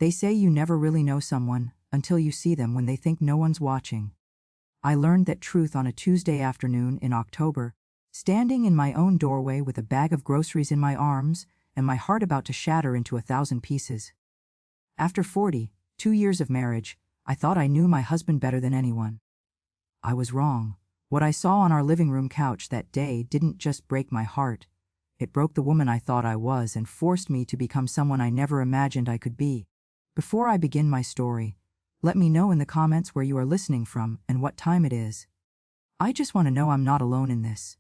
They say you never really know someone until you see them when they think no one's watching. I learned that truth on a Tuesday afternoon in October, standing in my own doorway with a bag of groceries in my arms and my heart about to shatter into 1,000 pieces. After 42 years of marriage, I thought I knew my husband better than anyone. I was wrong. What I saw on our living room couch that day didn't just break my heart. It broke the woman I thought I was and forced me to become someone I never imagined I could be. Before I begin my story, let me know in the comments where you are listening from and what time it is. I just want to know I'm not alone in this.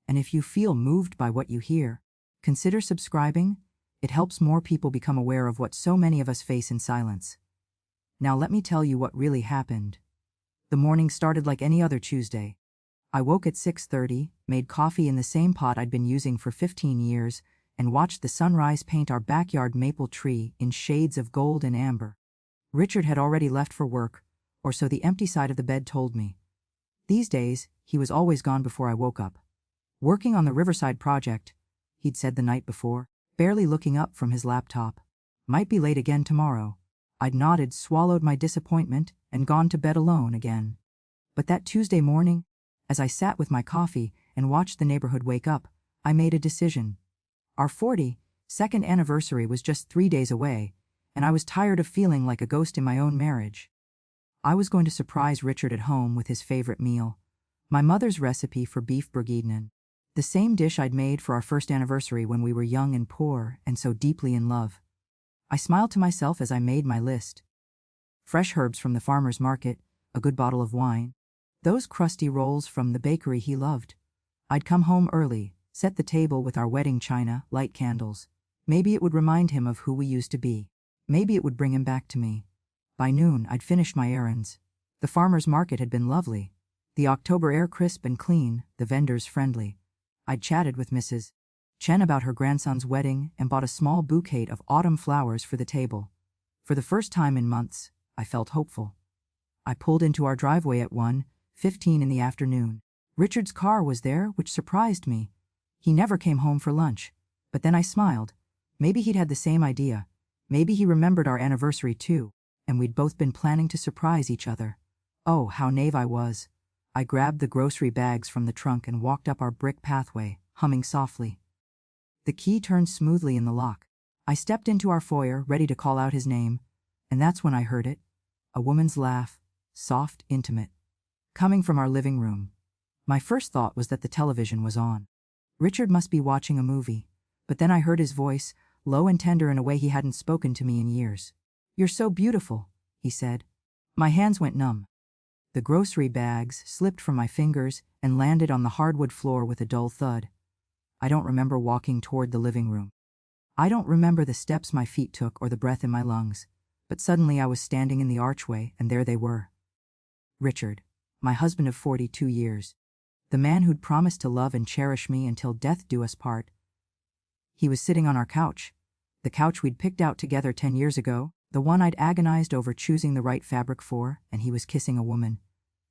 And if you feel moved by what you hear, consider subscribing. It helps more people become aware of what so many of us face in silence. Now let me tell you what really happened. The morning started like any other Tuesday. I woke at 6:30, made coffee in the same pot I'd been using for 15 years, and watched the sunrise paint our backyard maple tree in shades of gold and amber. Richard had already left for work, or so the empty side of the bed told me. These days, he was always gone before I woke up. Working on the Riverside project, he'd said the night before, barely looking up from his laptop. Might be late again tomorrow. I'd nodded, swallowed my disappointment, and gone to bed alone again. But that Tuesday morning, as I sat with my coffee and watched the neighborhood wake up, I made a decision. Our 42nd anniversary was just 3 days away, and I was tired of feeling like a ghost in my own marriage. I was going to surprise Richard at home with his favorite meal, my mother's recipe for beef bourguignon, the same dish I'd made for our first anniversary when we were young and poor and so deeply in love. I smiled to myself as I made my list. Fresh herbs from the farmer's market, a good bottle of wine, those crusty rolls from the bakery he loved. I'd come home early, set the table with our wedding china, light candles. Maybe it would remind him of who we used to be. Maybe it would bring him back to me. By noon, I'd finished my errands. The farmer's market had been lovely. The October air crisp and clean, the vendors friendly. I'd chatted with Mrs. Chen about her grandson's wedding and bought a small bouquet of autumn flowers for the table. For the first time in months, I felt hopeful. I pulled into our driveway at 1:15 in the afternoon. Richard's car was there, which surprised me. He never came home for lunch. But then I smiled. Maybe he'd had the same idea. Maybe he remembered our anniversary too, and we'd both been planning to surprise each other. Oh, how naive I was. I grabbed the grocery bags from the trunk and walked up our brick pathway, humming softly. The key turned smoothly in the lock. I stepped into our foyer, ready to call out his name, and that's when I heard it. A woman's laugh, soft, intimate, coming from our living room. My first thought was that the television was on. Richard must be watching a movie, but then I heard his voice, low and tender in a way he hadn't spoken to me in years. "You're so beautiful," he said. My hands went numb. The grocery bags slipped from my fingers and landed on the hardwood floor with a dull thud. I don't remember walking toward the living room. I don't remember the steps my feet took or the breath in my lungs, but suddenly I was standing in the archway and there they were. Richard, my husband of 42 years. The man who'd promised to love and cherish me until death do us part. He was sitting on our couch, the couch we'd picked out together 10 years ago, the one I'd agonized over choosing the right fabric for, and he was kissing a woman.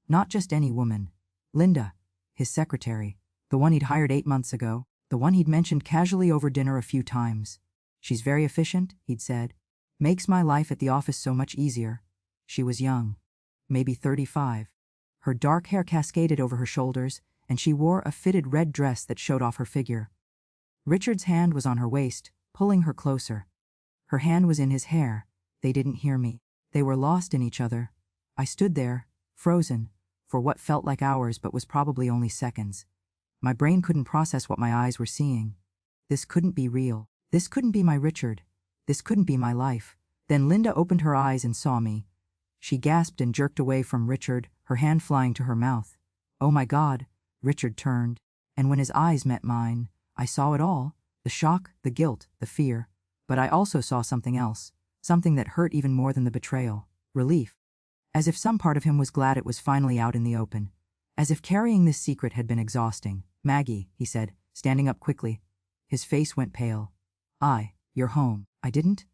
Not just any woman. Linda, his secretary, the one he'd hired 8 months ago, the one he'd mentioned casually over dinner a few times. "She's very efficient," he'd said. "Makes my life at the office so much easier." She was young, maybe 35. Her dark hair cascaded over her shoulders, and she wore a fitted red dress that showed off her figure. Richard's hand was on her waist, pulling her closer. Her hand was in his hair. They didn't hear me. They were lost in each other. I stood there, frozen, for what felt like hours but was probably only seconds. My brain couldn't process what my eyes were seeing. This couldn't be real. This couldn't be my Richard. This couldn't be my life. Then Linda opened her eyes and saw me. She gasped and jerked away from Richard, her hand flying to her mouth. "Oh my God," Richard turned, and when his eyes met mine, I saw it all, the shock, the guilt, the fear. But I also saw something else, something that hurt even more than the betrayal, relief. As if some part of him was glad it was finally out in the open. As if carrying this secret had been exhausting. "Maggie," he said, standing up quickly. His face went pale. "You're home." "I didn't?"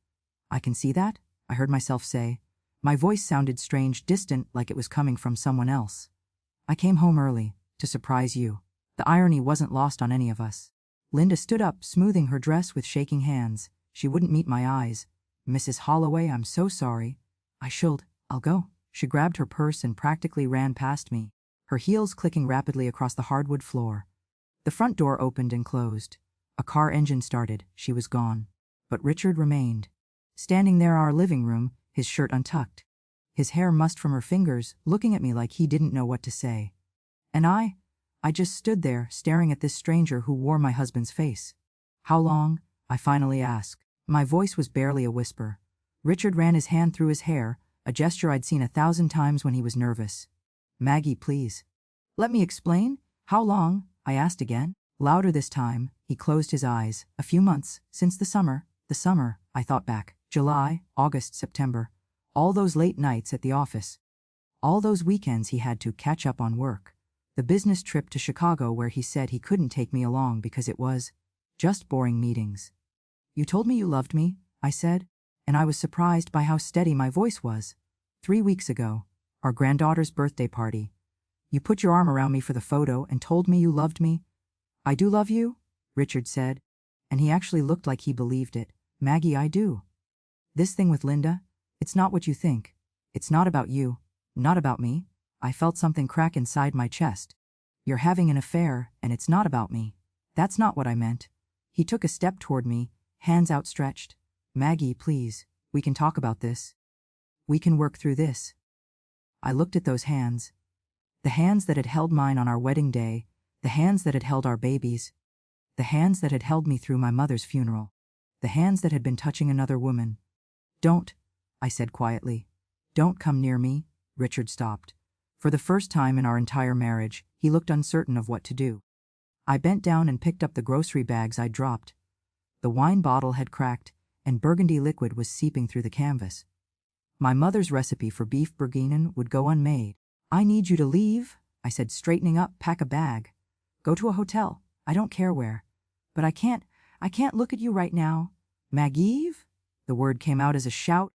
"I can see that," I heard myself say. My voice sounded strange, distant, like it was coming from someone else. "I came home early, to surprise you." The irony wasn't lost on any of us. Linda stood up, smoothing her dress with shaking hands. She wouldn't meet my eyes. Mrs. Holloway, I'm so sorry. I'll go. She grabbed her purse and practically ran past me, her heels clicking rapidly across the hardwood floor. The front door opened and closed. A car engine started. She was gone. But Richard remained. Standing there in our living room, his shirt untucked, his hair mussed from her fingers, looking at me like he didn't know what to say. And I just stood there, staring at this stranger who wore my husband's face. How long? I finally asked. My voice was barely a whisper. Richard ran his hand through his hair, a gesture I'd seen 1,000 times when he was nervous. Maggie, please. Let me explain. How long? I asked again. Louder this time. He closed his eyes. A few months, since the summer, I thought back. July, August, September. All those late nights at the office. All those weekends he had to catch up on work. The business trip to Chicago where he said he couldn't take me along because it was just boring meetings. You told me you loved me, I said, and I was surprised by how steady my voice was. 3 weeks ago, our granddaughter's birthday party. You put your arm around me for the photo and told me you loved me. I do love you, Richard said, and he actually looked like he believed it. Maggie, I do. This thing with Linda, it's not what you think. It's not about you, not about me. I felt something crack inside my chest. You're having an affair, and it's not about me. That's not what I meant. He took a step toward me, hands outstretched. Maggie, please, we can talk about this. We can work through this. I looked at those hands. The hands that had held mine on our wedding day, the hands that had held our babies, the hands that had held me through my mother's funeral, the hands that had been touching another woman. Don't, I said quietly. Don't come near me. Richard stopped. For the first time in our entire marriage, he looked uncertain of what to do. I bent down and picked up the grocery bags I'd dropped. The wine bottle had cracked, and burgundy liquid was seeping through the canvas. My mother's recipe for beef bourguignon would go unmade. I need you to leave, I said, straightening up. Pack a bag. Go to a hotel. I don't care where. But I can't look at you right now. Maggie? The word came out as a shout,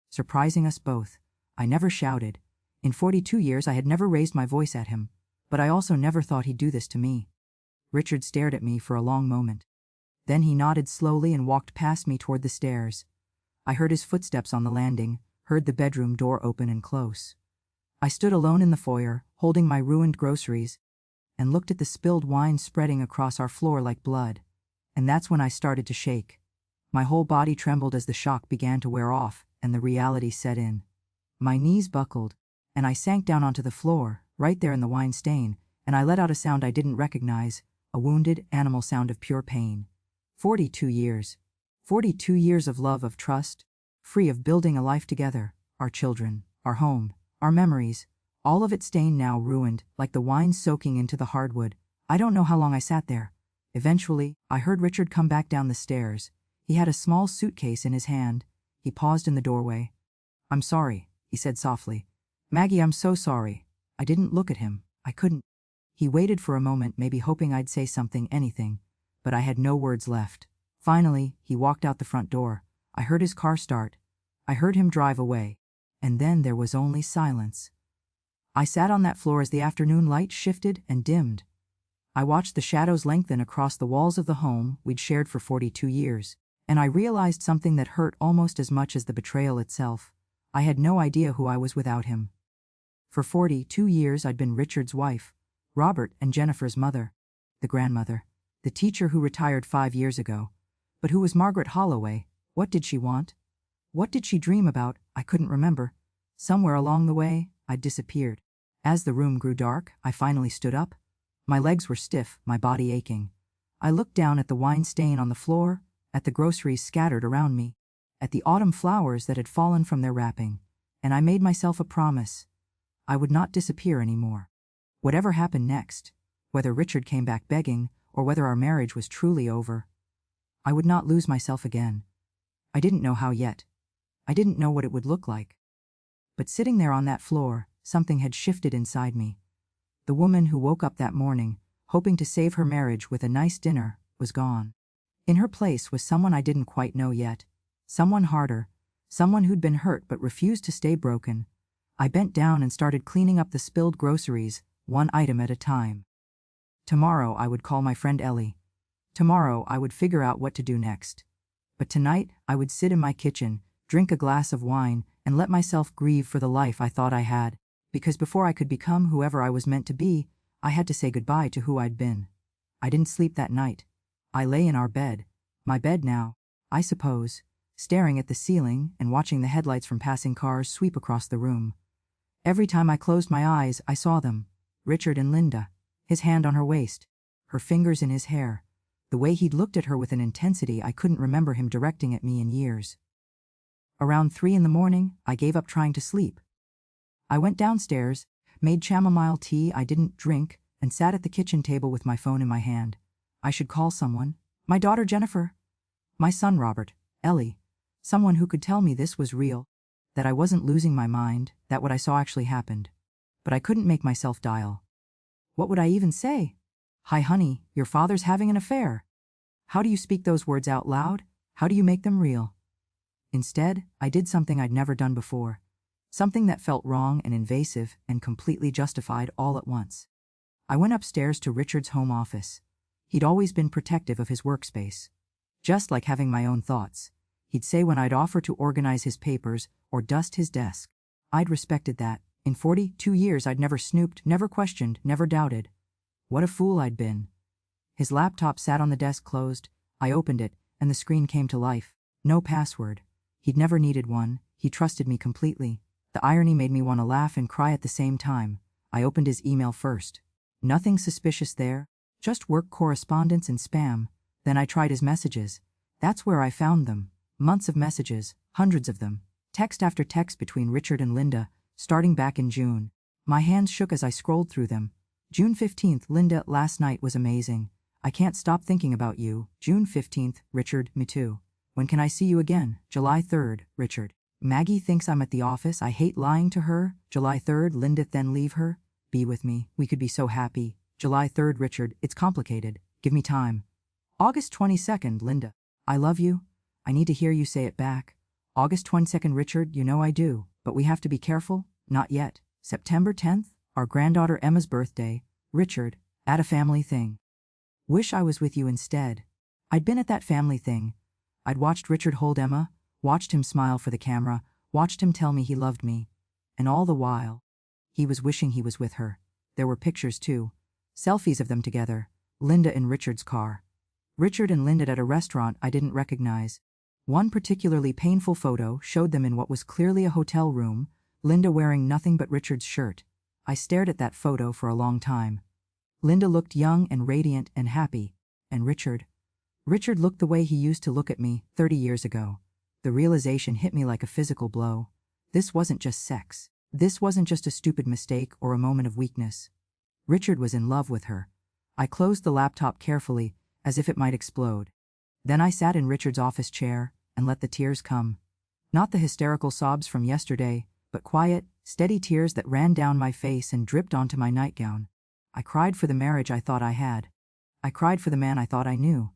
surprising us both. I never shouted. In 42 years I had never raised my voice at him, but I also never thought he'd do this to me. Richard stared at me for a long moment. Then he nodded slowly and walked past me toward the stairs. I heard his footsteps on the landing, heard the bedroom door open and close. I stood alone in the foyer, holding my ruined groceries, and looked at the spilled wine spreading across our floor like blood. And that's when I started to shake. My whole body trembled as the shock began to wear off and the reality set in. My knees buckled, and I sank down onto the floor, right there in the wine stain, and I let out a sound I didn't recognize, a wounded animal sound of pure pain. 42 years. 42 years of love, of trust, free of building a life together, our children, our home, our memories, all of it stained now, ruined, like the wine soaking into the hardwood. I don't know how long I sat there. Eventually, I heard Richard come back down the stairs. He had a small suitcase in his hand. He paused in the doorway. I'm sorry, he said softly. Maggie, I'm so sorry. I didn't look at him. I couldn't. He waited for a moment, maybe hoping I'd say something, anything, but I had no words left. Finally, he walked out the front door. I heard his car start. I heard him drive away. And then there was only silence. I sat on that floor as the afternoon light shifted and dimmed. I watched the shadows lengthen across the walls of the home we'd shared for 42 years, and I realized something that hurt almost as much as the betrayal itself. I had no idea who I was without him. For 42 years I'd been Richard's wife, Robert and Jennifer's mother, the grandmother, the teacher who retired 5 years ago. But who was Margaret Holloway? What did she want? What did she dream about? I couldn't remember. Somewhere along the way, I'd disappeared. As the room grew dark, I finally stood up. My legs were stiff, my body aching. I looked down at the wine stain on the floor, at the groceries scattered around me, at the autumn flowers that had fallen from their wrapping, and I made myself a promise. I would not disappear anymore. Whatever happened next, whether Richard came back begging or whether our marriage was truly over, I would not lose myself again. I didn't know how yet. I didn't know what it would look like. But sitting there on that floor, something had shifted inside me. The woman who woke up that morning, hoping to save her marriage with a nice dinner, was gone. In her place was someone I didn't quite know yet. Someone harder. Someone who'd been hurt but refused to stay broken. I bent down and started cleaning up the spilled groceries, one item at a time. Tomorrow I would call my friend Ellie. Tomorrow I would figure out what to do next. But tonight I would sit in my kitchen, drink a glass of wine, and let myself grieve for the life I thought I had, because before I could become whoever I was meant to be, I had to say goodbye to who I'd been. I didn't sleep that night. I lay in our bed, my bed now, I suppose, staring at the ceiling and watching the headlights from passing cars sweep across the room. Every time I closed my eyes, I saw them, Richard and Linda, his hand on her waist, her fingers in his hair, the way he'd looked at her with an intensity I couldn't remember him directing at me in years. Around 3 in the morning, I gave up trying to sleep. I went downstairs, made chamomile tea I didn't drink, and sat at the kitchen table with my phone in my hand. I should call someone. My daughter Jennifer. My son Robert. Ellie. Someone who could tell me this was real, that I wasn't losing my mind, that what I saw actually happened. But I couldn't make myself dial. What would I even say? Hi honey, your father's having an affair. How do you speak those words out loud? How do you make them real? Instead, I did something I'd never done before. Something that felt wrong and invasive and completely justified all at once. I went upstairs to Richard's home office. He'd always been protective of his workspace. Just like having my own thoughts. He'd say when I'd offer to organize his papers or dust his desk. I'd respected that. In 42 years I'd never snooped, never questioned, never doubted. What a fool I'd been. His laptop sat on the desk closed. I opened it, and the screen came to life. No password. He'd never needed one. He trusted me completely. The irony made me want to laugh and cry at the same time. I opened his email first. Nothing suspicious there. Just work correspondence and spam. Then I tried his messages. That's where I found them. Months of messages, hundreds of them. Text after text between Richard and Linda, starting back in June. My hands shook as I scrolled through them. June 15th, Linda, last night was amazing. I can't stop thinking about you. June 15th, Richard, me too. When can I see you again? July 3rd, Richard. Maggie thinks I'm at the office. I hate lying to her. July 3rd, Linda, then leave her. Be with me. We could be so happy. July 3rd, Richard. It's complicated. Give me time. August 22nd, Linda. I love you. I need to hear you say it back. August 22nd, Richard. You know I do. But we have to be careful. Not yet. September 10th, our granddaughter Emma's birthday. Richard. At a family thing. Wish I was with you instead. I'd been at that family thing. I'd watched Richard hold Emma, watched him smile for the camera, watched him tell me he loved me. And all the while, he was wishing he was with her. There were pictures too. Selfies of them together. Linda in Richard's car. Richard and Linda at a restaurant I didn't recognize. One particularly painful photo showed them in what was clearly a hotel room, Linda wearing nothing but Richard's shirt. I stared at that photo for a long time. Linda looked young and radiant and happy. And Richard looked the way he used to look at me 30 years ago. The realization hit me like a physical blow. This wasn't just sex. This wasn't just a stupid mistake or a moment of weakness. Richard was in love with her. I closed the laptop carefully, as if it might explode. Then I sat in Richard's office chair and let the tears come. Not the hysterical sobs from yesterday, but quiet, steady tears that ran down my face and dripped onto my nightgown. I cried for the marriage I thought I had. I cried for the man I thought I knew.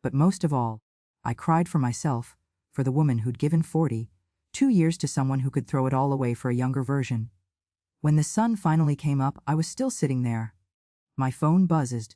But most of all, I cried for myself, for the woman who'd given 42 years to someone who could throw it all away for a younger version. When the sun finally came up, I was still sitting there. My phone buzzed.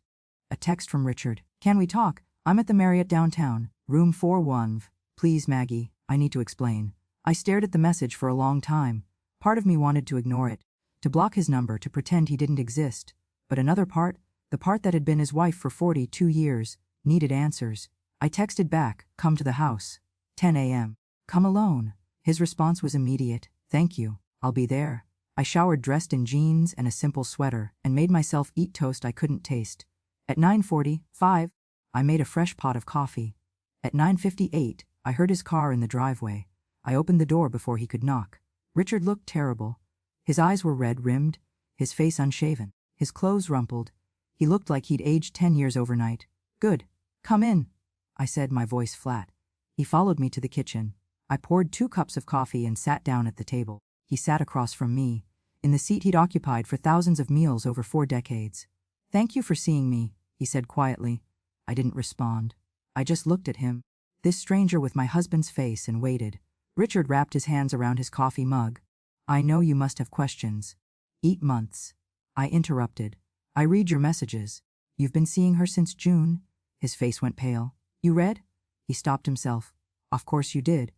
A text from Richard. Can we talk? I'm at the Marriott downtown, room 41. Please, Maggie, I need to explain. I stared at the message for a long time. Part of me wanted to ignore it, to block his number, to pretend he didn't exist. But another part, the part that had been his wife for 42 years, needed answers. I texted back, come to the house. 10 a.m. Come alone. His response was immediate. Thank you. I'll be there. I showered dressed in jeans and a simple sweater and made myself eat toast I couldn't taste. At 9:45, I made a fresh pot of coffee. At 9:58, I heard his car in the driveway. I opened the door before he could knock. Richard looked terrible. His eyes were red-rimmed, his face unshaven, his clothes rumpled. He looked like he'd aged 10 years overnight. Good. Come in, I said, my voice flat. He followed me to the kitchen. I poured 2 cups of coffee and sat down at the table. He sat across from me, in the seat he'd occupied for thousands of meals over 4 decades. Thank you for seeing me, he said quietly. I didn't respond. I just looked at him, this stranger with my husband's face, and waited. Richard wrapped his hands around his coffee mug. I know you must have questions. 8 months. I interrupted. I read your messages. You've been seeing her since June? His face went pale. You read? He stopped himself. Of course you did.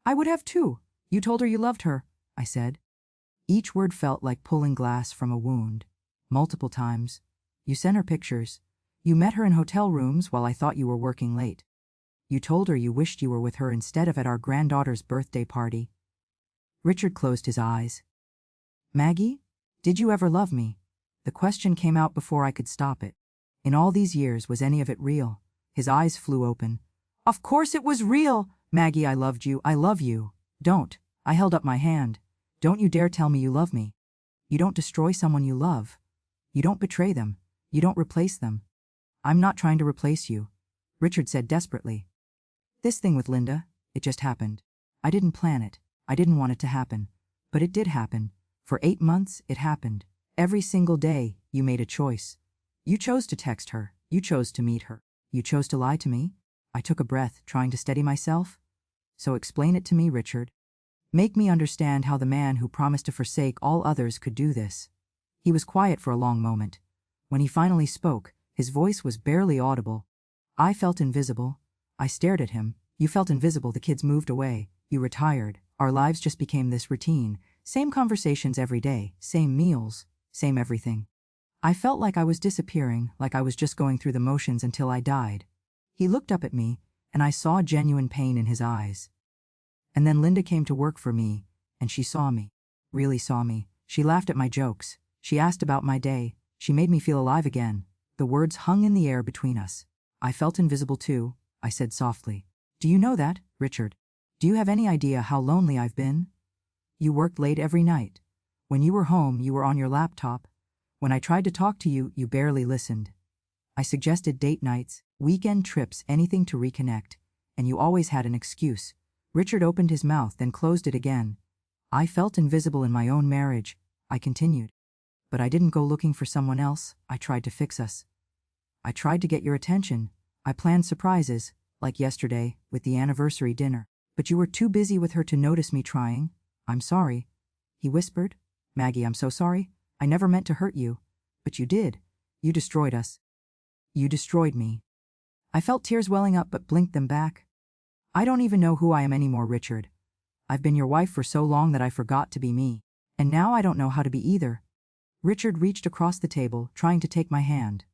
I would have too. You told her you loved her, I said. Each word felt like pulling glass from a wound. Multiple times. You sent her pictures. You met her in hotel rooms while I thought you were working late. You told her you wished you were with her instead of at our granddaughter's birthday party. Richard closed his eyes. Maggie, did you ever love me? The question came out before I could stop it. In all these years, was any of it real? His eyes flew open. Of course it was real! Maggie, I loved you. I love you. Don't. I held up my hand. Don't you dare tell me you love me. You don't destroy someone you love. You don't betray them. You don't replace them. I'm not trying to replace you, Richard said desperately. This thing with Linda, it just happened. I didn't plan it. I didn't want it to happen. But it did happen. For 8 months, it happened. Every single day, you made a choice. You chose to text her. You chose to meet her. You chose to lie to me. I took a breath, trying to steady myself. So explain it to me, Richard. Make me understand how the man who promised to forsake all others could do this. He was quiet for a long moment. When he finally spoke, his voice was barely audible. I felt invisible. I stared at him. You felt invisible. The kids moved away. You retired. Our lives just became this routine. Same conversations every day. Same meals. Same everything. I felt like I was disappearing, like I was just going through the motions until I died. He looked up at me, and I saw genuine pain in his eyes. And then Linda came to work for me, and she saw me. Really saw me. She laughed at my jokes. She asked about my day. She made me feel alive again. The words hung in the air between us. I felt invisible too, I said softly. Do you know that, Richard? Do you have any idea how lonely I've been? You worked late every night. When you were home, you were on your laptop. When I tried to talk to you, you barely listened. I suggested date nights, weekend trips, anything to reconnect, and you always had an excuse. Richard opened his mouth, then closed it again. I felt invisible in my own marriage, I continued. But I didn't go looking for someone else. I tried to fix us. I tried to get your attention. I planned surprises, like yesterday, with the anniversary dinner. But you were too busy with her to notice me trying. I'm sorry. He whispered. Maggie, I'm so sorry. I never meant to hurt you. But you did. You destroyed us. You destroyed me. I felt tears welling up but blinked them back. I don't even know who I am anymore, Richard. I've been your wife for so long that I forgot to be me. And now I don't know how to be either. Richard reached across the table, trying to take my hand.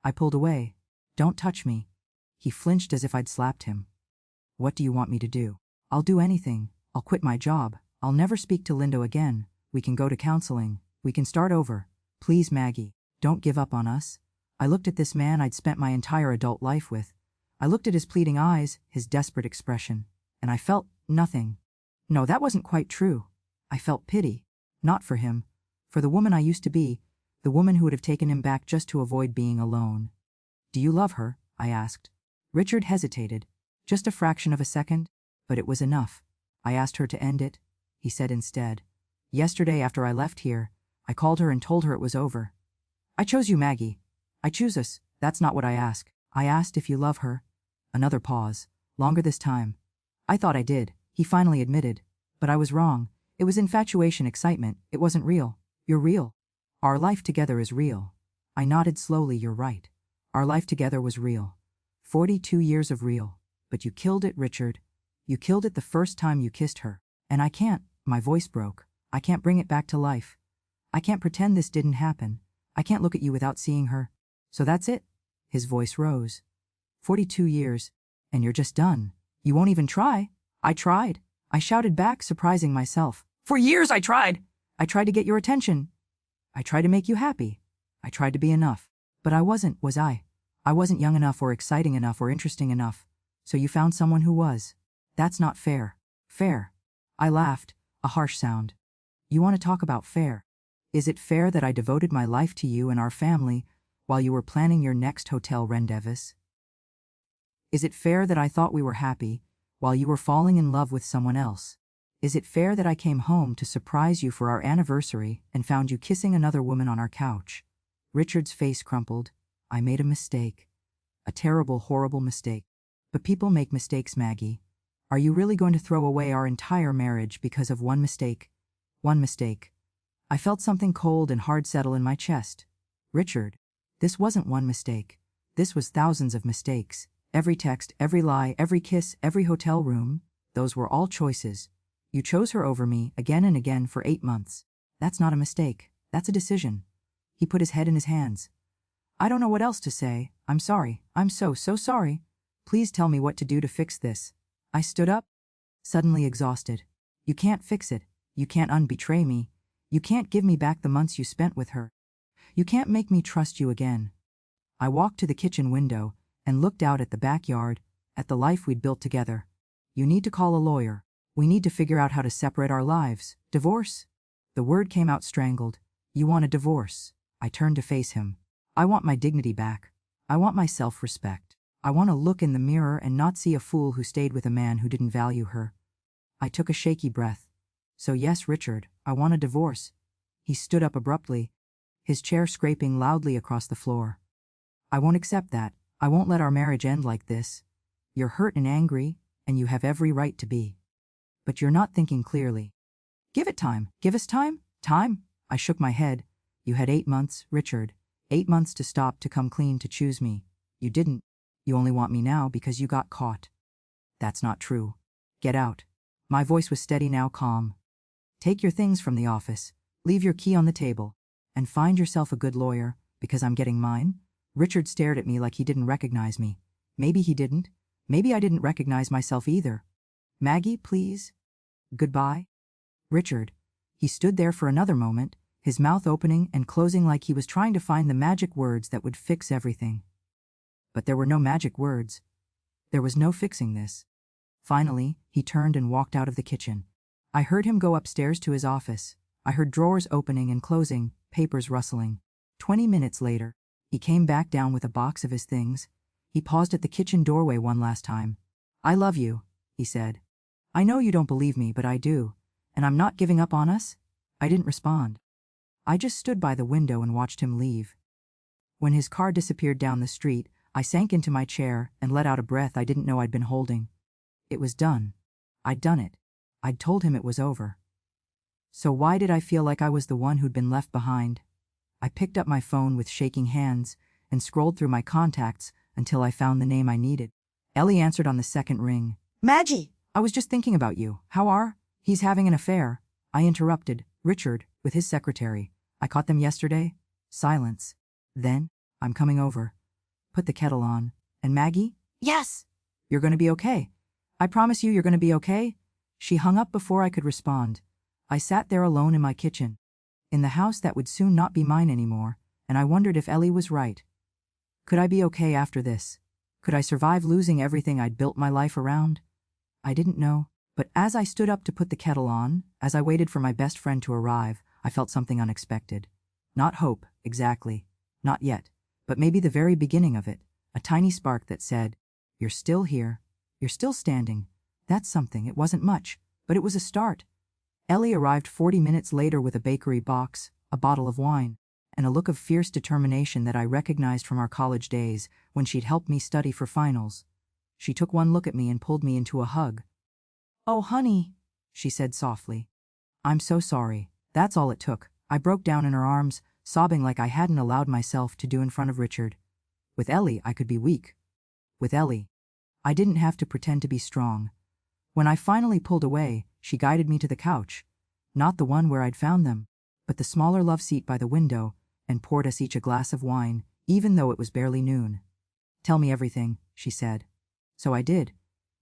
I pulled away. Don't touch me. He flinched as if I'd slapped him. What do you want me to do? I'll do anything. I'll quit my job. I'll never speak to Linda again. We can go to counseling. We can start over. Please, Maggie, don't give up on us. I looked at this man I'd spent my entire adult life with. I looked at his pleading eyes, his desperate expression, and I felt nothing. No, that wasn't quite true. I felt pity. Not for him. For the woman I used to be, the woman who would have taken him back just to avoid being alone. Do you love her? I asked. Richard hesitated. Just a fraction of a second, but it was enough. I asked her to end it. He said instead. Yesterday after I left here, I called her and told her it was over. I chose you, Maggie. I choose us. That's not what I ask. I asked if you love her. Another pause. Longer this time. I thought I did, he finally admitted. But I was wrong. It was infatuation, excitement. It wasn't real. You're real. Our life together is real. I nodded slowly. You're right. Our life together was real. 42 years of real. But you killed it, Richard. You killed it the first time you kissed her. And I can't. My voice broke. I can't bring it back to life. I can't pretend this didn't happen. I can't look at you without seeing her. So that's it. His voice rose. 42 years. And you're just done. You won't even try. I tried. I shouted back, surprising myself. For years I tried. I tried to get your attention. I tried to make you happy. I tried to be enough. But I wasn't, was I? I wasn't young enough or exciting enough or interesting enough. So you found someone who was. That's not fair. Fair. I laughed, a harsh sound. You want to talk about fair? Is it fair that I devoted my life to you and our family while you were planning your next hotel rendezvous? Is it fair that I thought we were happy while you were falling in love with someone else? Is it fair that I came home to surprise you for our anniversary and found you kissing another woman on our couch? Richard's face crumpled. I made a mistake. A terrible, horrible mistake. But people make mistakes, Maggie. Are you really going to throw away our entire marriage because of one mistake? One mistake. I felt something cold and hard settle in my chest. Richard, this wasn't one mistake. This was thousands of mistakes. Every text, every lie, every kiss, every hotel room. Those were all choices. You chose her over me again and again for 8 months. That's not a mistake. That's a decision. He put his head in his hands. I don't know what else to say. I'm sorry. I'm so sorry. Please tell me what to do to fix this. I stood up, suddenly exhausted. You can't fix it. You can't unbetray me. You can't give me back the months you spent with her. You can't make me trust you again. I walked to the kitchen window and looked out at the backyard, at the life we'd built together. You need to call a lawyer. We need to figure out how to separate our lives. Divorce? The word came out strangled. You want a divorce? I turned to face him. I want my dignity back. I want my self-respect. I want to look in the mirror and not see a fool who stayed with a man who didn't value her. I took a shaky breath. So yes, Richard, I want a divorce. He stood up abruptly, his chair scraping loudly across the floor. I won't accept that. I won't let our marriage end like this. You're hurt and angry, and you have every right to be. But you're not thinking clearly. Give it time. Give us time? Time? I shook my head. You had 8 months, Richard. 8 months to stop, to come clean, to choose me. You didn't. You only want me now because you got caught. That's not true. Get out. My voice was steady now, calm. Take your things from the office. Leave your key on the table. And find yourself a good lawyer, because I'm getting mine. Richard stared at me like he didn't recognize me. Maybe he didn't. Maybe I didn't recognize myself either. Maggie, please. Goodbye. Richard. He stood there for another moment, his mouth opening and closing like he was trying to find the magic words that would fix everything. But there were no magic words. There was no fixing this. Finally, he turned and walked out of the kitchen. I heard him go upstairs to his office. I heard drawers opening and closing, papers rustling. 20 minutes later, he came back down with a box of his things. He paused at the kitchen doorway one last time. I love you, he said. I know you don't believe me, but I do. And I'm not giving up on us. I didn't respond. I just stood by the window and watched him leave. When his car disappeared down the street, I sank into my chair and let out a breath I didn't know I'd been holding. It was done. I'd done it. I'd told him it was over. So why did I feel like I was the one who'd been left behind? I picked up my phone with shaking hands and scrolled through my contacts until I found the name I needed. Ellie answered on the second ring. Maggie! I was just thinking about you. How are? He's having an affair. I interrupted. Richard, with his secretary. I caught them yesterday. Silence. Then, I'm coming over. Put the kettle on. And Maggie? Yes! You're going to be okay. I promise you're going to be okay. She hung up before I could respond. I sat there alone in my kitchen, in the house that would soon not be mine anymore, and I wondered if Ellie was right. Could I be okay after this? Could I survive losing everything I'd built my life around? I didn't know, but as I stood up to put the kettle on, as I waited for my best friend to arrive, I felt something unexpected. Not hope, exactly. Not yet. But maybe the very beginning of it, a tiny spark that said, "You're still here. You're still standing." That's something. It wasn't much, but it was a start. Ellie arrived 40 minutes later with a bakery box, a bottle of wine, and a look of fierce determination that I recognized from our college days when she'd helped me study for finals. She took one look at me and pulled me into a hug. "Oh, honey," she said softly. "I'm so sorry." That's all it took. I broke down in her arms, sobbing like I hadn't allowed myself to do in front of Richard. With Ellie, I could be weak. With Ellie, I didn't have to pretend to be strong. When I finally pulled away, she guided me to the couch. Not the one where I'd found them, but the smaller love seat by the window, and poured us each a glass of wine, even though it was barely noon. "Tell me everything," she said. So I did.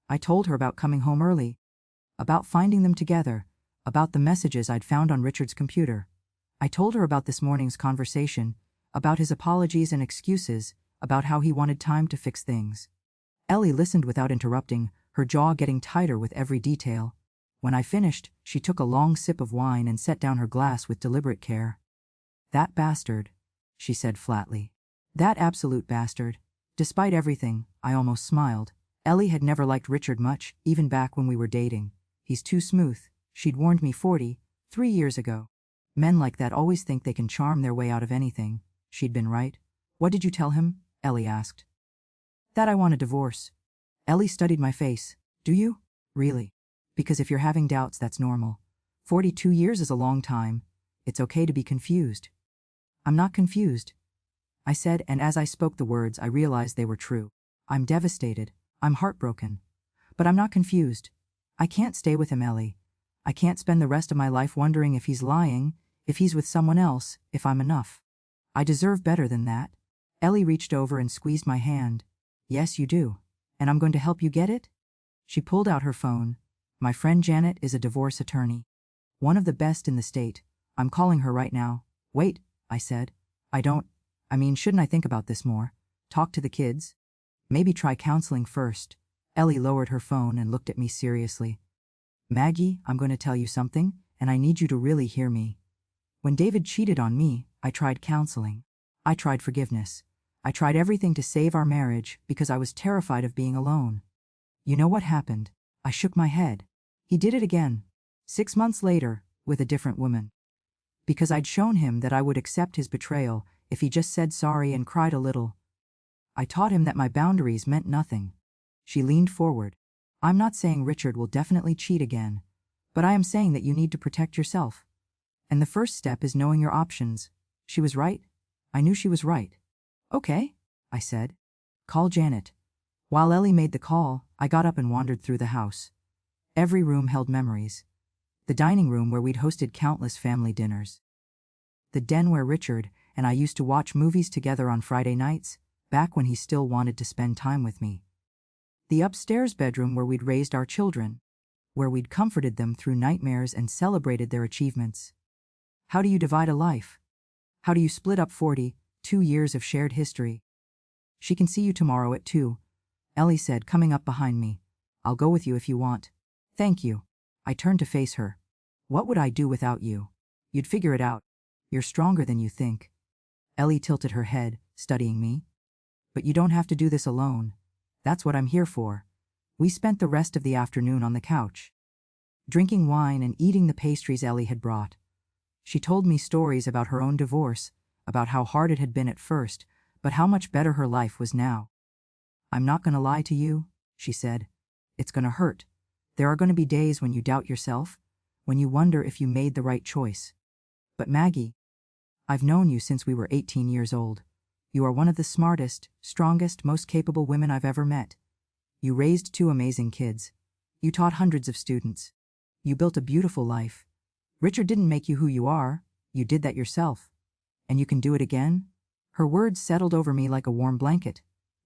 I told her about coming home early, about finding them together, about the messages I'd found on Richard's computer. I told her about this morning's conversation, about his apologies and excuses, about how he wanted time to fix things. Ellie listened without interrupting, her jaw getting tighter with every detail. When I finished, she took a long sip of wine and set down her glass with deliberate care. "That bastard," she said flatly. "That absolute bastard." Despite everything, I almost smiled. Ellie had never liked Richard much, even back when we were dating. "He's too smooth." She'd warned me 43 years ago. Men like that always think they can charm their way out of anything. She'd been right. "What did you tell him?" Ellie asked. "That I want a divorce." Ellie studied my face. "Do you? Really? Because if you're having doubts, that's normal. 42 years is a long time. It's okay to be confused." "I'm not confused," I said, and as I spoke the words, I realized they were true. "I'm devastated. I'm heartbroken. But I'm not confused. I can't stay with him, Ellie. I can't spend the rest of my life wondering if he's lying, if he's with someone else, if I'm enough. I deserve better than that. Ellie reached over and squeezed my hand. Yes, you do. And I'm going to help you get it? She pulled out her phone. My friend Janet is a divorce attorney. One of the best in the state. I'm calling her right now. Wait, I said. Shouldn't I think about this more? Talk to the kids? Maybe try counseling first. Ellie lowered her phone and looked at me seriously. Maggie, I'm going to tell you something, and I need you to really hear me. When David cheated on me, I tried counseling. I tried forgiveness. I tried everything to save our marriage because I was terrified of being alone. You know what happened? I shook my head. He did it again. 6 months later, with a different woman. Because I'd shown him that I would accept his betrayal if he just said sorry and cried a little. I taught him that my boundaries meant nothing. She leaned forward. I'm not saying Richard will definitely cheat again, but I am saying that you need to protect yourself. And the first step is knowing your options. She was right. I knew she was right. Okay, I said. Call Janet. While Ellie made the call, I got up and wandered through the house. Every room held memories. The dining room where we'd hosted countless family dinners. The den where Richard and I used to watch movies together on Friday nights, back when he still wanted to spend time with me. The upstairs bedroom where we'd raised our children, where we'd comforted them through nightmares and celebrated their achievements. How do you divide a life? How do you split up 42 years of shared history? She can see you tomorrow at 2, Ellie said, coming up behind me. I'll go with you if you want. Thank you. I turned to face her. What would I do without you? You'd figure it out. You're stronger than you think. Ellie tilted her head, studying me. But you don't have to do this alone. That's what I'm here for. We spent the rest of the afternoon on the couch, drinking wine and eating the pastries Ellie had brought. She told me stories about her own divorce, about how hard it had been at first, but how much better her life was now. I'm not going to lie to you, she said. It's going to hurt. There are going to be days when you doubt yourself, when you wonder if you made the right choice. But Maggie, I've known you since we were 18 years old. You are one of the smartest, strongest, most capable women I've ever met. You raised 2 amazing kids. You taught hundreds of students. You built a beautiful life. Richard didn't make you who you are. You did that yourself. And you can do it again? Her words settled over me like a warm blanket.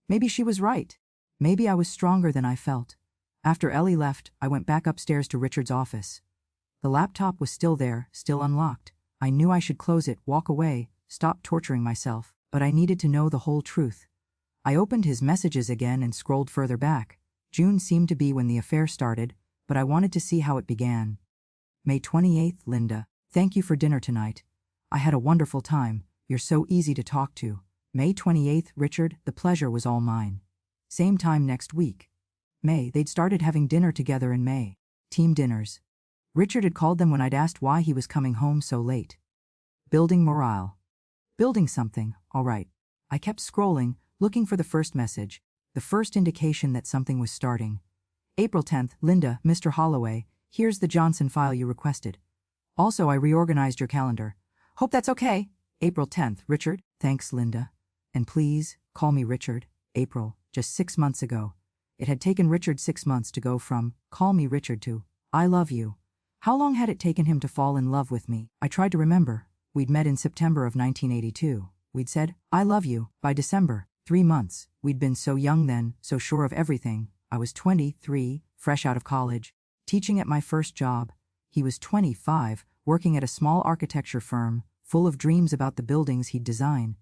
Maybe she was right. Maybe I was stronger than I felt. After Ellie left, I went back upstairs to Richard's office. The laptop was still there, still unlocked. I knew I should close it, walk away, stop torturing myself, but I needed to know the whole truth. I opened his messages again and scrolled further back. June seemed to be when the affair started, but I wanted to see how it began. May 28th, Linda. Thank you for dinner tonight. I had a wonderful time. You're so easy to talk to. May 28th, Richard, the pleasure was all mine. Same time next week. May, they'd started having dinner together in May. Team dinners. Richard had called them when I'd asked why he was coming home so late. Building morale. Building something, all right. I kept scrolling, looking for the first message, the first indication that something was starting. April 10th, Linda, Mr. Holloway, here's the Johnson file you requested. Also, I reorganized your calendar. Hope that's okay. April 10th, Richard, thanks, Linda. And please, call me Richard. April, just 6 months ago. It had taken Richard 6 months to go from, call me Richard to, I love you. How long had it taken him to fall in love with me? I tried to remember. We'd met in September of 1982. We'd said, I love you, by December. 3 months. We'd been so young then, so sure of everything. I was 23, fresh out of college, teaching at my first job. He was 25, working at a small architecture firm, full of dreams about the buildings he'd design.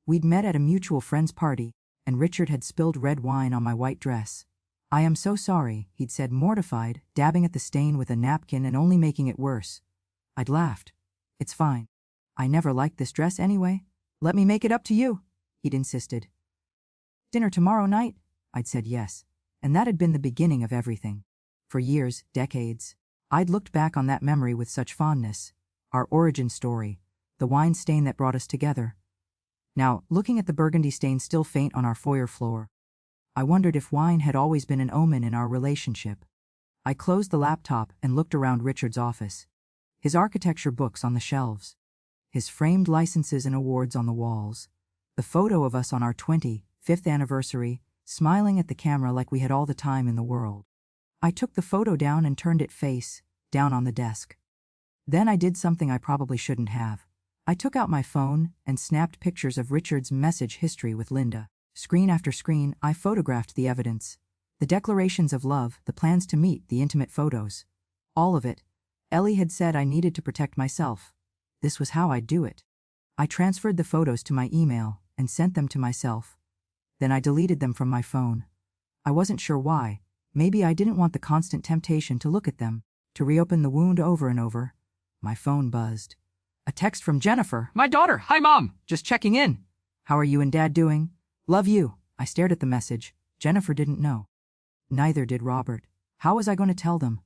We'd met at a mutual friend's party, and Richard had spilled red wine on my white dress. I am so sorry, he'd said, mortified, dabbing at the stain with a napkin and only making it worse. I'd laughed. It's fine. I never liked this dress anyway. Let me make it up to you, he'd insisted. Dinner tomorrow night? I'd said yes. And that had been the beginning of everything. For years, decades, I'd looked back on that memory with such fondness. Our origin story, the wine stain that brought us together. Now, looking at the burgundy stain still faint on our foyer floor, I wondered if wine had always been an omen in our relationship. I closed the laptop and looked around Richard's office. His architecture books on the shelves. His framed licenses and awards on the walls. The photo of us on our 25th anniversary, smiling at the camera like we had all the time in the world. I took the photo down and turned it face down on the desk. Then I did something I probably shouldn't have. I took out my phone and snapped pictures of Richard's message history with Linda. Screen after screen, I photographed the evidence. The declarations of love, the plans to meet, the intimate photos. All of it. Ellie had said I needed to protect myself. This was how I'd do it. I transferred the photos to my email and sent them to myself. Then I deleted them from my phone. I wasn't sure why. Maybe I didn't want the constant temptation to look at them, to reopen the wound over and over. My phone buzzed. A text from Jennifer. My daughter. Hi, Mom. Just checking in. How are you and Dad doing? Love you. I stared at the message. Jennifer didn't know. Neither did Robert. How was I going to tell them?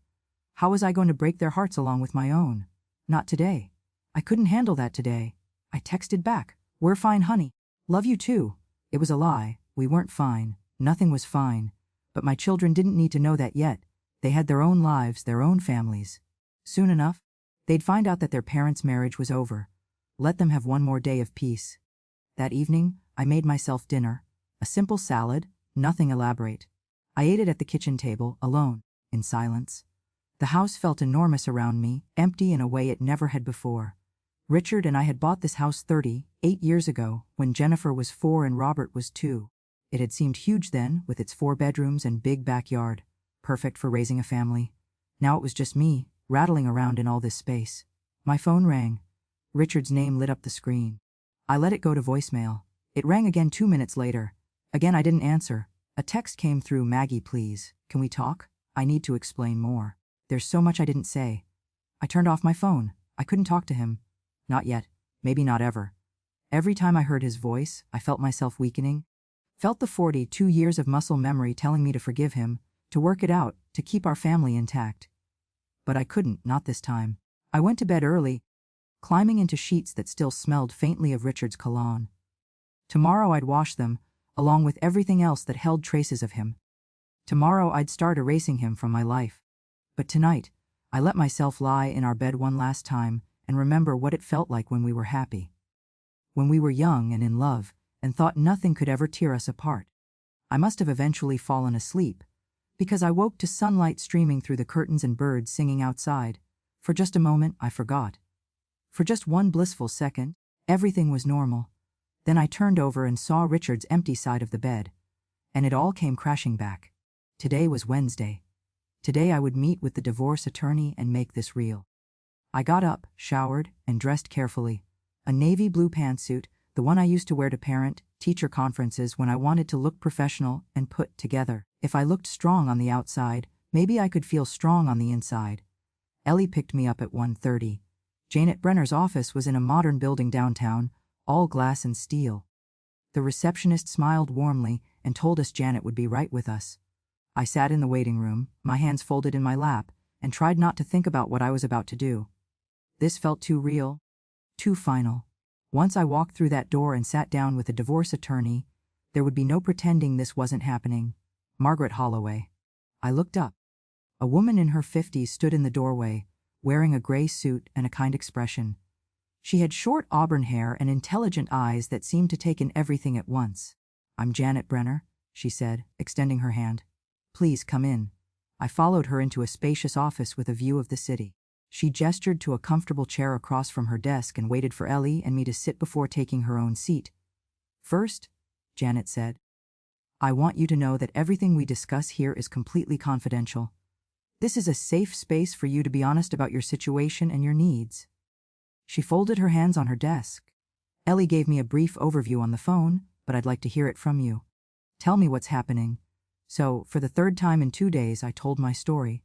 How was I going to break their hearts along with my own? Not today. I couldn't handle that today. I texted back. We're fine, honey. Love you too. It was a lie. We weren't fine. Nothing was fine. But my children didn't need to know that yet. They had their own lives, their own families. Soon enough, they'd find out that their parents' marriage was over. Let them have one more day of peace. That evening, I made myself dinner. A simple salad, nothing elaborate. I ate it at the kitchen table, alone, in silence. The house felt enormous around me, empty in a way it never had before. Richard and I had bought this house 38 years ago, when Jennifer was 4 and Robert was 2. It had seemed huge then, with its 4 bedrooms and big backyard, perfect for raising a family. Now it was just me, rattling around in all this space. My phone rang. Richard's name lit up the screen. I let it go to voicemail. It rang again 2 minutes later. Again I didn't answer. A text came through. Maggie, please, can we talk? I need to explain more. There's so much I didn't say. I turned off my phone. I couldn't talk to him. Not yet. Maybe not ever. Every time I heard his voice, I felt myself weakening. Felt the 42 years of muscle memory telling me to forgive him, to work it out, to keep our family intact. But I couldn't, not this time. I went to bed early, climbing into sheets that still smelled faintly of Richard's cologne. Tomorrow I'd wash them, along with everything else that held traces of him. Tomorrow I'd start erasing him from my life. But tonight, I let myself lie in our bed one last time and remember what it felt like when we were happy. When we were young and in love, and thought nothing could ever tear us apart. I must have eventually fallen asleep, because I woke to sunlight streaming through the curtains and birds singing outside. For just a moment, I forgot. For just one blissful second, everything was normal. Then I turned over and saw Richard's empty side of the bed. And it all came crashing back. Today was Wednesday. Today I would meet with the divorce attorney and make this real. I got up, showered, and dressed carefully. A navy blue pantsuit, the one I used to wear to parent-teacher conferences when I wanted to look professional and put together. If I looked strong on the outside, maybe I could feel strong on the inside. Ellie picked me up at 1:30. Janet Brenner's office was in a modern building downtown, all glass and steel. The receptionist smiled warmly and told us Janet would be right with us. I sat in the waiting room, my hands folded in my lap, and tried not to think about what I was about to do. This felt too real, too final. Once I walked through that door and sat down with a divorce attorney, there would be no pretending this wasn't happening. Margaret Holloway. I looked up. A woman in her 50s stood in the doorway, wearing a gray suit and a kind expression. She had short auburn hair and intelligent eyes that seemed to take in everything at once. "I'm Janet Brenner," she said, extending her hand. "Please come in." I followed her into a spacious office with a view of the city. She gestured to a comfortable chair across from her desk and waited for Ellie and me to sit before taking her own seat. "First," Janet said, "I want you to know that everything we discuss here is completely confidential. This is a safe space for you to be honest about your situation and your needs." She folded her hands on her desk. "Ellie gave me a brief overview on the phone, but I'd like to hear it from you. Tell me what's happening." So, for the 3rd time in 2 days, I told my story.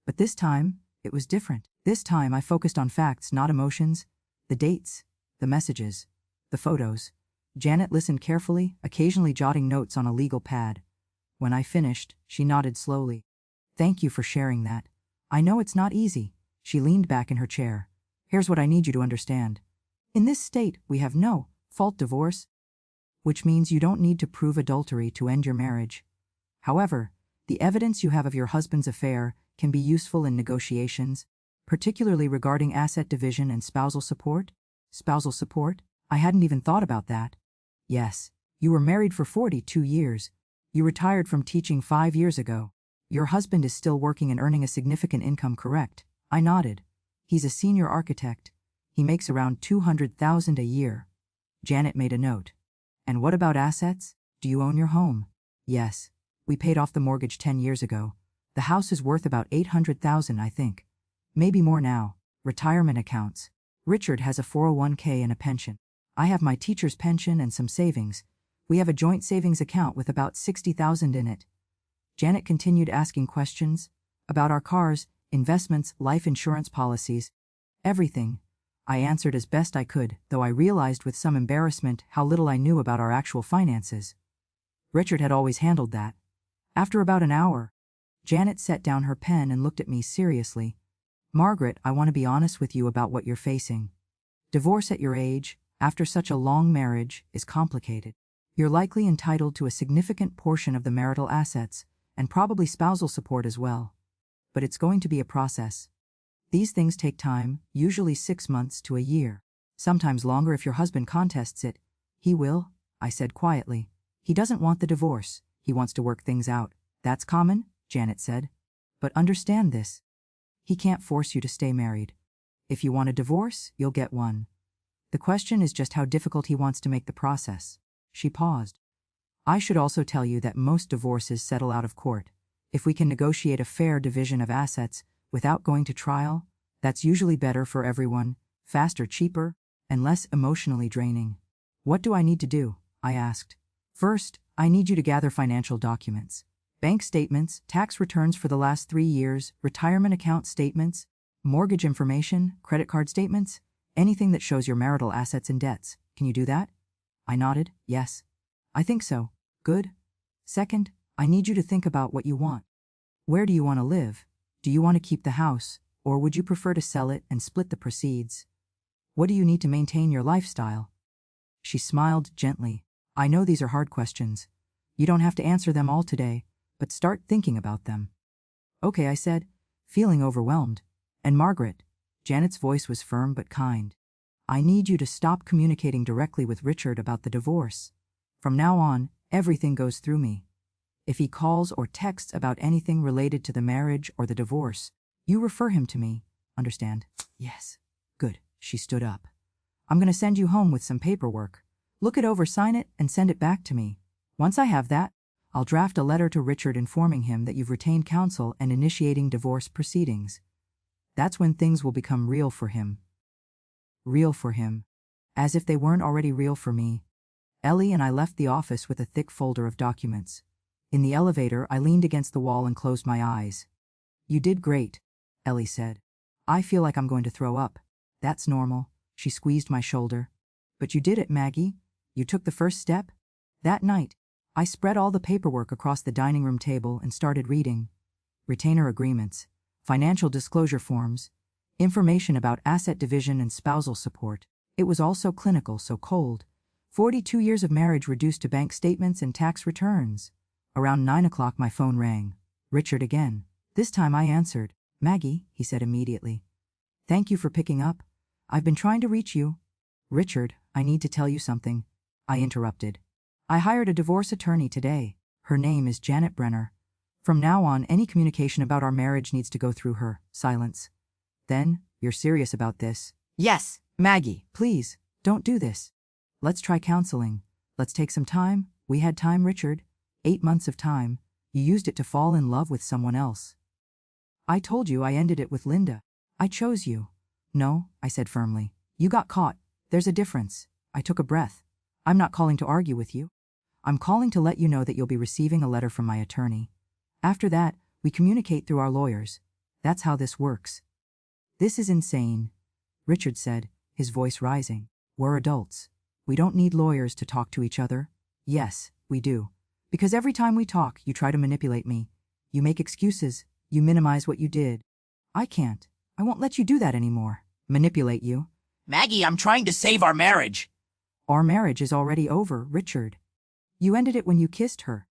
But this time, it was different. This time I focused on facts, not emotions. The dates, the messages, the photos. Janet listened carefully, occasionally jotting notes on a legal pad. When I finished, she nodded slowly. "Thank you for sharing that. I know it's not easy." She leaned back in her chair. "Here's what I need you to understand. In this state, we have no fault divorce, which means you don't need to prove adultery to end your marriage. However, the evidence you have of your husband's affair can be useful in negotiations, particularly regarding asset division and spousal support." Spousal support? I hadn't even thought about that. "Yes, you were married for 42 years. You retired from teaching 5 years ago. Your husband is still working and earning a significant income, correct? I nodded. He's a senior architect. He makes around $200,000 a year. Janet made a note. And what about assets? Do you own your home? Yes. We paid off the mortgage 10 years ago. The house is worth about $800,000, I think. Maybe more now. Retirement accounts. Richard has a 401k and a pension. I have my teacher's pension and some savings. We have a joint savings account with about $60,000 in it. Janet continued asking questions about our cars, investments, life insurance policies, everything. I answered as best I could, though I realized with some embarrassment how little I knew about our actual finances. Richard had always handled that. After about an hour, Janet set down her pen and looked at me seriously. Margaret, I want to be honest with you about what you're facing. Divorce at your age, after such a long marriage, is complicated. You're likely entitled to a significant portion of the marital assets, and probably spousal support as well. But it's going to be a process. These things take time, usually 6 months to a year. Sometimes longer if your husband contests it. He will, I said quietly. He doesn't want the divorce. He wants to work things out. That's common, Janet said. But understand this. He can't force you to stay married. If you want a divorce, you'll get one. The question is just how difficult he wants to make the process. She paused. I should also tell you that most divorces settle out of court. If we can negotiate a fair division of assets without going to trial, that's usually better for everyone, faster, cheaper, and less emotionally draining. What do I need to do? I asked. First, I need you to gather financial documents. Bank statements, tax returns for the last 3 years, retirement account statements, mortgage information, credit card statements, anything that shows your marital assets and debts. Can you do that? I nodded. Yes. I think so. Good. Second, I need you to think about what you want. Where do you want to live? Do you want to keep the house, or would you prefer to sell it and split the proceeds? What do you need to maintain your lifestyle? She smiled gently. I know these are hard questions. You don't have to answer them all today, but start thinking about them. Okay, I said, feeling overwhelmed. And Margaret, Janet's voice was firm but kind. I need you to stop communicating directly with Richard about the divorce. From now on, everything goes through me. If he calls or texts about anything related to the marriage or the divorce, you refer him to me. Understand? Yes. Good. She stood up. I'm going to send you home with some paperwork. Look it over, sign it, and send it back to me. Once I have that, I'll draft a letter to Richard informing him that you've retained counsel and initiating divorce proceedings. That's when things will become real for him. Real for him. As if they weren't already real for me. Ellie and I left the office with a thick folder of documents. In the elevator, I leaned against the wall and closed my eyes. You did great, Ellie said. I feel like I'm going to throw up. That's normal. She squeezed my shoulder. But you did it, Maggie. You took the first step. That night, I spread all the paperwork across the dining room table and started reading. Retainer agreements, financial disclosure forms, information about asset division and spousal support. It was all so clinical, so cold. 42 years of marriage reduced to bank statements and tax returns. Around 9 o'clock my phone rang. Richard again. This time I answered. Maggie, he said immediately. Thank you for picking up. I've been trying to reach you. Richard, I need to tell you something. I interrupted. I hired a divorce attorney today. Her name is Janet Brenner. From now on, any communication about our marriage needs to go through her. Silence. Then, you're serious about this? Yes, Maggie, please, don't do this. Let's try counseling. Let's take some time. We had time, Richard. 8 months of time. You used it to fall in love with someone else. I told you I ended it with Linda. I chose you. No, I said firmly. You got caught. There's a difference. I took a breath. I'm not calling to argue with you. I'm calling to let you know that you'll be receiving a letter from my attorney. After that, we communicate through our lawyers. That's how this works. This is insane, Richard said, his voice rising. We're adults. We don't need lawyers to talk to each other. Yes, we do. Because every time we talk, you try to manipulate me. You make excuses. You minimize what you did. I can't. I won't let you do that anymore. Manipulate you. Maggie, I'm trying to save our marriage. Our marriage is already over, Richard. You ended it when you kissed her.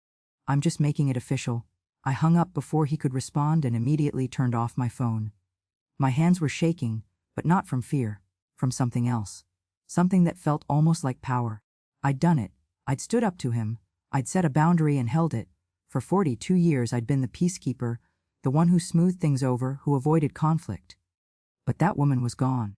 I'm just making it official. I hung up before he could respond and immediately turned off my phone. My hands were shaking, but not from fear, from something else. Something that felt almost like power. I'd done it. I'd stood up to him. I'd set a boundary and held it. For 42 years I'd been the peacekeeper, the one who smoothed things over, who avoided conflict. But that woman was gone.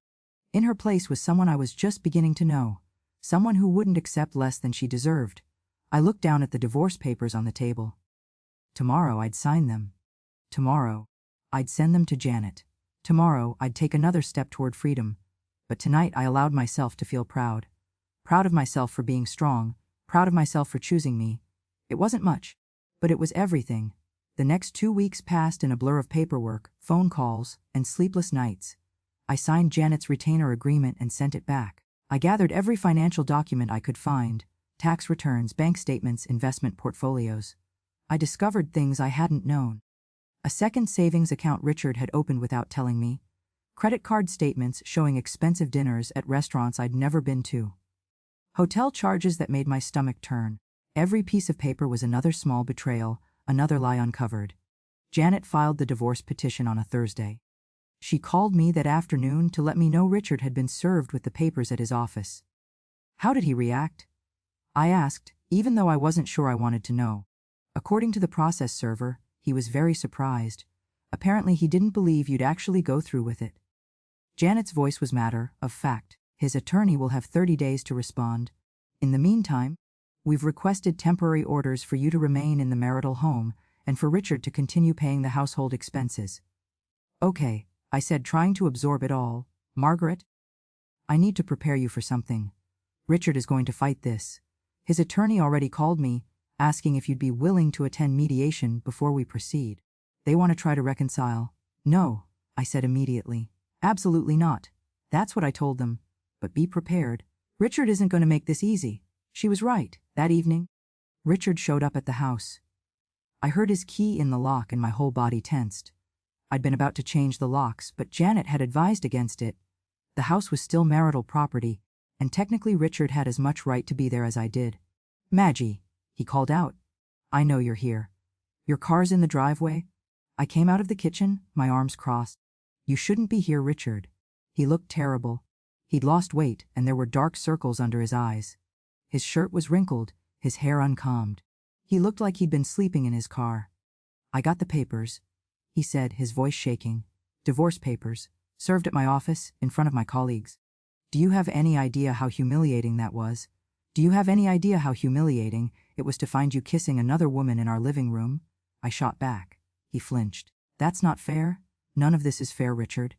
In her place was someone I was just beginning to know, someone who wouldn't accept less than she deserved. I looked down at the divorce papers on the table. Tomorrow I'd sign them. Tomorrow I'd send them to Janet. Tomorrow I'd take another step toward freedom. But tonight I allowed myself to feel proud. Proud of myself for being strong, proud of myself for choosing me. It wasn't much, but it was everything. The next 2 weeks passed in a blur of paperwork, phone calls, and sleepless nights. I signed Janet's retainer agreement and sent it back. I gathered every financial document I could find, tax returns, bank statements, investment portfolios. I discovered things I hadn't known. A second savings account Richard had opened without telling me. Credit card statements showing expensive dinners at restaurants I'd never been to. Hotel charges that made my stomach turn. Every piece of paper was another small betrayal, another lie uncovered. Janet filed the divorce petition on a Thursday. She called me that afternoon to let me know Richard had been served with the papers at his office. How did he react? I asked, even though I wasn't sure I wanted to know. According to the process server, he was very surprised. Apparently he didn't believe you'd actually go through with it. Janet's voice was matter of fact. His attorney will have 30 days to respond. In the meantime, we've requested temporary orders for you to remain in the marital home and for Richard to continue paying the household expenses. Okay, I said, trying to absorb it all. Margaret? I need to prepare you for something. Richard is going to fight this. His attorney already called me, asking if you'd be willing to attend mediation before we proceed. They want to try to reconcile. No, I said immediately. Absolutely not. That's what I told them. But be prepared. Richard isn't going to make this easy. She was right. That evening, Richard showed up at the house. I heard his key in the lock and my whole body tensed. I'd been about to change the locks, but Janet had advised against it. The house was still marital property, and technically Richard had as much right to be there as I did. Maggie, he called out. I know you're here. Your car's in the driveway? I came out of the kitchen, my arms crossed. You shouldn't be here, Richard. He looked terrible. He'd lost weight, and there were dark circles under his eyes. His shirt was wrinkled, his hair uncombed. He looked like he'd been sleeping in his car. I got the papers, he said, his voice shaking. Divorce papers, served at my office, in front of my colleagues. Do you have any idea how humiliating that was? Do you have any idea how humiliating it was to find you kissing another woman in our living room? I shot back. He flinched. That's not fair. None of this is fair, Richard.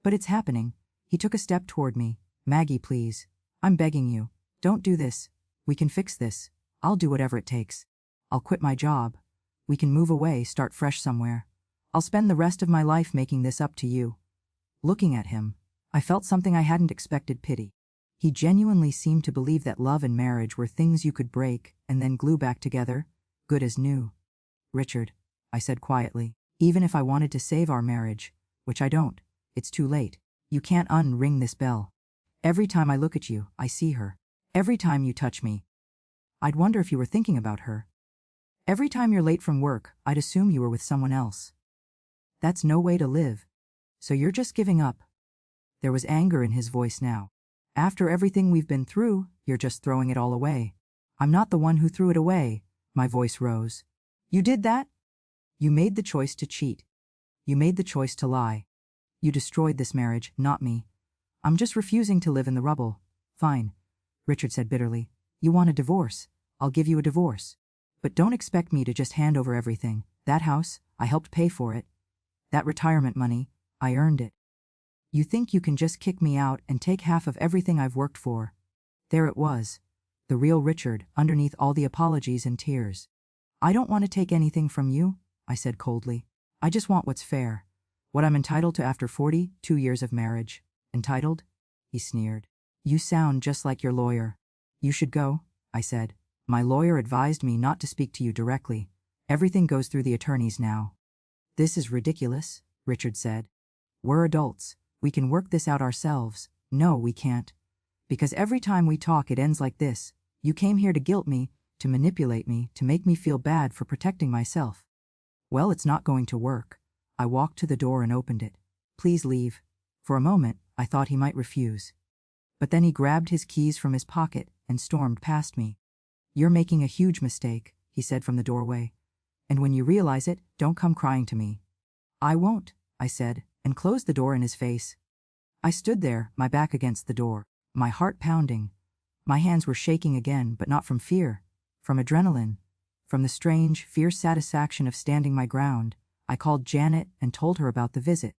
But it's happening. He took a step toward me. Maggie, please. I'm begging you. Don't do this. We can fix this. I'll do whatever it takes. I'll quit my job. We can move away, start fresh somewhere. I'll spend the rest of my life making this up to you. Looking at him, I felt something I hadn't expected: pity. He genuinely seemed to believe that love and marriage were things you could break and then glue back together, good as new. Richard, I said quietly, even if I wanted to save our marriage, which I don't, it's too late. You can't unring this bell. Every time I look at you, I see her. Every time you touch me, I'd wonder if you were thinking about her. Every time you're late from work, I'd assume you were with someone else. That's no way to live. So you're just giving up. There was anger in his voice now. After everything we've been through, you're just throwing it all away. I'm not the one who threw it away. My voice rose. You did that? You made the choice to cheat. You made the choice to lie. You destroyed this marriage, not me. I'm just refusing to live in the rubble. Fine, Richard said bitterly. You want a divorce? I'll give you a divorce. But don't expect me to just hand over everything. That house, I helped pay for it. That retirement money, I earned it. You think you can just kick me out and take half of everything I've worked for? There it was. The real Richard, underneath all the apologies and tears. I don't want to take anything from you, I said coldly. I just want what's fair. What I'm entitled to after 42 years of marriage. Entitled? He sneered. You sound just like your lawyer. You should go, I said. My lawyer advised me not to speak to you directly. Everything goes through the attorneys now. This is ridiculous, Richard said. We're adults. We can work this out ourselves. No, we can't. Because every time we talk it ends like this. You came here to guilt me, to manipulate me, to make me feel bad for protecting myself. Well, it's not going to work. I walked to the door and opened it. Please leave. For a moment, I thought he might refuse. But then he grabbed his keys from his pocket and stormed past me. You're making a huge mistake, he said from the doorway. And when you realize it, don't come crying to me." "I won't," I said, and closed the door in his face. I stood there, my back against the door, my heart pounding. My hands were shaking again, but not from fear, from adrenaline, from the strange, fierce satisfaction of standing my ground. I called Janet and told her about the visit.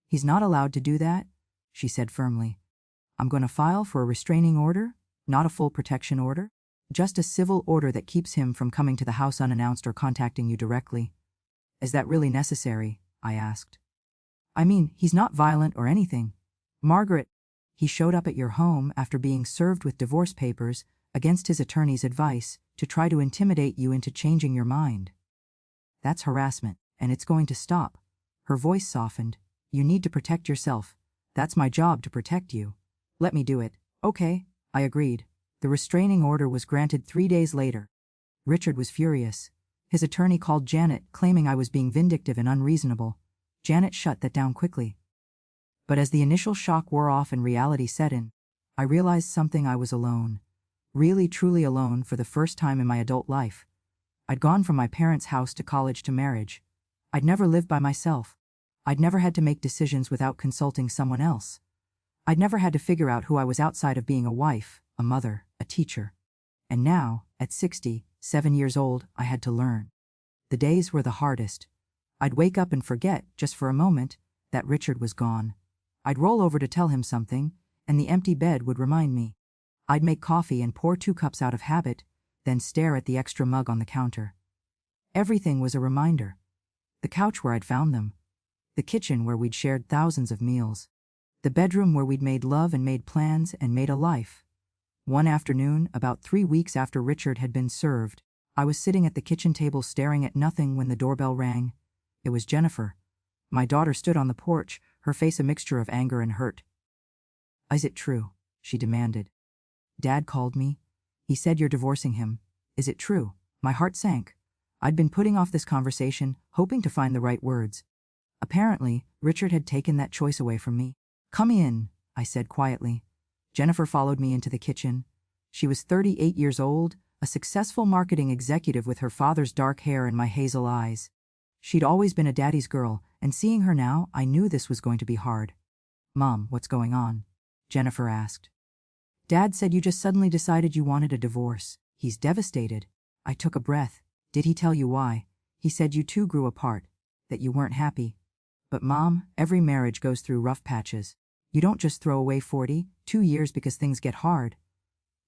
"He's not allowed to do that," she said firmly. "I'm going to file for a restraining order, not a full protection order. Just a civil order that keeps him from coming to the house unannounced or contacting you directly." "Is that really necessary?" I asked. "I mean, he's not violent or anything. Margaret, he showed up at your home after being served with divorce papers, against his attorney's advice, to try to intimidate you into changing your mind. That's harassment, and it's going to stop." Her voice softened. "You need to protect yourself. That's my job, to protect you. Let me do it." "Okay," I agreed. The restraining order was granted 3 days later. Richard was furious. His attorney called Janet, claiming I was being vindictive and unreasonable. Janet shut that down quickly. But as the initial shock wore off and reality set in, I realized something. I was alone. Really, truly alone for the first time in my adult life. I'd gone from my parents' house to college to marriage. I'd never lived by myself. I'd never had to make decisions without consulting someone else. I'd never had to figure out who I was outside of being a wife, a mother, a teacher. And now, at 67 years old, I had to learn. The days were the hardest. I'd wake up and forget, just for a moment, that Richard was gone. I'd roll over to tell him something, and the empty bed would remind me. I'd make coffee and pour 2 cups out of habit, then stare at the extra mug on the counter. Everything was a reminder. The couch where I'd found them. The kitchen where we'd shared thousands of meals. The bedroom where we'd made love and made plans and made a life. One afternoon, about 3 weeks after Richard had been served, I was sitting at the kitchen table staring at nothing when the doorbell rang. It was Jennifer. My daughter stood on the porch, her face a mixture of anger and hurt. "Is it true?" she demanded. "Dad called me. He said you're divorcing him. Is it true?" My heart sank. I'd been putting off this conversation, hoping to find the right words. Apparently, Richard had taken that choice away from me. "Come in," I said quietly. Jennifer followed me into the kitchen. She was 38 years old, a successful marketing executive with her father's dark hair and my hazel eyes. She'd always been a daddy's girl, and seeing her now, I knew this was going to be hard. "Mom, what's going on?" Jennifer asked. "Dad said you just suddenly decided you wanted a divorce. He's devastated." I took a breath. "Did he tell you why?" "He said you two grew apart, that you weren't happy." "But Mom, every marriage goes through rough patches. You don't just throw away 42 years because things get hard."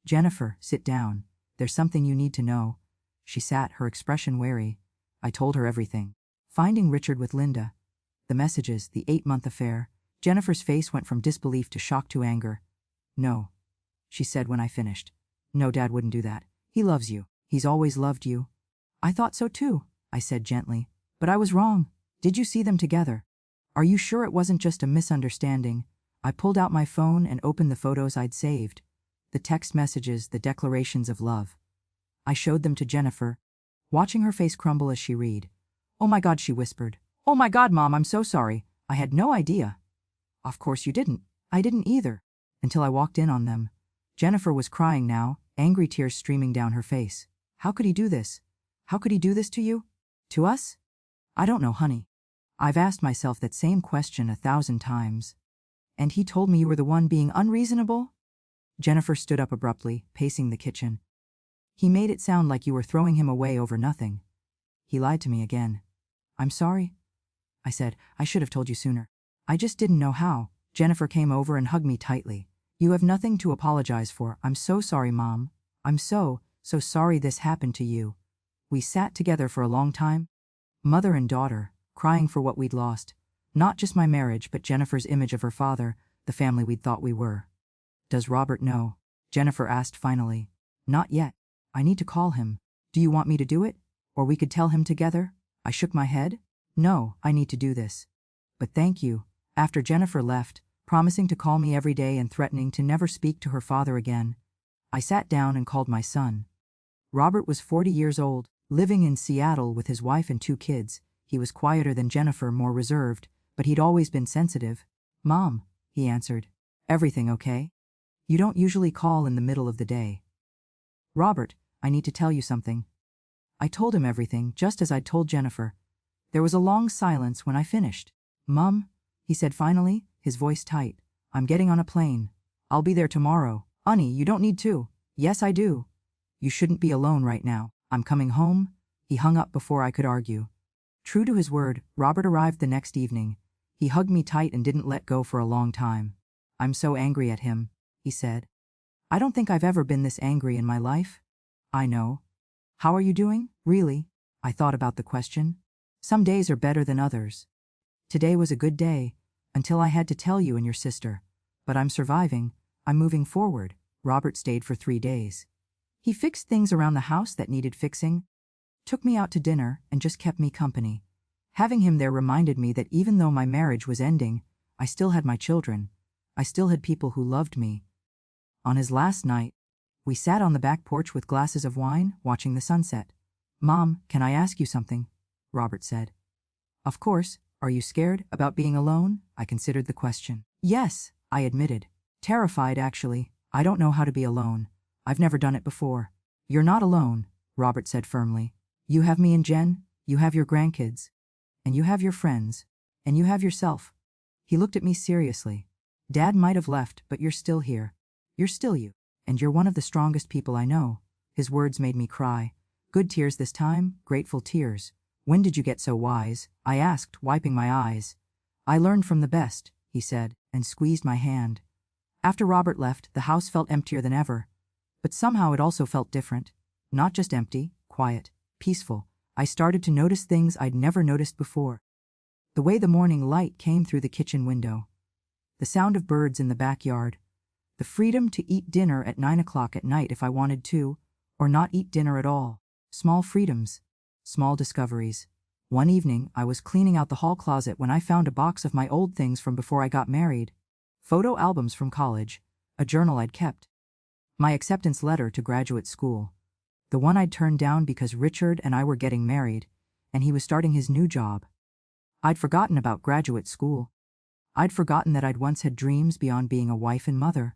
"Jennifer, sit down. There's something you need to know." She sat, her expression wary. I told her everything. Finding Richard with Linda. The messages, the 8-month affair. Jennifer's face went from disbelief to shock to anger. "No," she said when I finished. "No, Dad wouldn't do that. He loves you. He's always loved you." "I thought so too," I said gently. "But I was wrong. Did you see them together? Are you sure it wasn't just a misunderstanding?" I pulled out my phone and opened the photos I'd saved. The text messages, the declarations of love. I showed them to Jennifer, watching her face crumble as she read. "Oh my God," she whispered. "Oh my God, Mom, I'm so sorry. I had no idea." "Of course you didn't. I didn't either. Until I walked in on them." Jennifer was crying now, angry tears streaming down her face. "How could he do this? How could he do this to you? To us?" "I don't know, honey. I've asked myself that same question 1,000 times. And he told me you were the one being unreasonable?" Jennifer stood up abruptly, pacing the kitchen. "He made it sound like you were throwing him away over nothing. He lied to me again." "I'm sorry," I said. "I should have told you sooner. I just didn't know how." Jennifer came over and hugged me tightly. "You have nothing to apologize for. I'm so sorry, Mom. I'm so sorry this happened to you." We sat together for a long time, mother and daughter, crying for what we'd lost. Not just my marriage, but Jennifer's image of her father, the family we'd thought we were. "Does Robert know?" Jennifer asked finally. "Not yet. I need to call him." "Do you want me to do it? Or we could tell him together?" I shook my head. "No, I need to do this." "But thank you." After Jennifer left, promising to call me every day and threatening to never speak to her father again, I sat down and called my son. Robert was 40 years old, living in Seattle with his wife and 2 kids. He was quieter than Jennifer, more reserved, but he'd always been sensitive. "Mom," he answered. "Everything okay? You don't usually call in the middle of the day." "Robert, I need to tell you something." I told him everything, just as I'd told Jennifer. There was a long silence when I finished. "Mum," he said finally, his voice tight, "I'm getting on a plane. I'll be there tomorrow." "Honey, you don't need to." "Yes, I do. You shouldn't be alone right now. I'm coming home." He hung up before I could argue. True to his word, Robert arrived the next evening. He hugged me tight and didn't let go for a long time. "I'm so angry at him," he said. "I don't think I've ever been this angry in my life." "I know. How are you doing, really?" I thought about the question. Some days are better than others. Today was a good day, until I had to tell you and your sister. But I'm surviving. I'm moving forward. Robert stayed for 3 days. He fixed things around the house that needed fixing, took me out to dinner, and just kept me company. Having him there reminded me that even though my marriage was ending, I still had my children. I still had people who loved me. On his last night, we sat on the back porch with glasses of wine, watching the sunset. "Mom, can I ask you something?" Robert said. "Of course. Are you scared about being alone?" I considered the question. "Yes," I admitted. "Terrified, actually. I don't know how to be alone. I've never done it before." "You're not alone," Robert said firmly. "You have me and Jen, you have your grandkids, and you have your friends, and you have yourself." He looked at me seriously. "Dad might have left, but you're still here. You're still you. And you're one of the strongest people I know." His words made me cry. Good tears this time, grateful tears. "When did you get so wise?" I asked, wiping my eyes. "I learned from the best," he said, and squeezed my hand. After Robert left, the house felt emptier than ever. But somehow it also felt different. Not just empty, quiet, peaceful. I started to notice things I'd never noticed before. The way the morning light came through the kitchen window. The sound of birds in the backyard. The freedom to eat dinner at 9 o'clock at night if I wanted to, or not eat dinner at all. Small freedoms. Small discoveries. One evening, I was cleaning out the hall closet when I found a box of my old things from before I got married. Photo albums from college. A journal I'd kept. My acceptance letter to graduate school. The one I'd turned down because Richard and I were getting married, and he was starting his new job. I'd forgotten about graduate school. I'd forgotten that I'd once had dreams beyond being a wife and mother.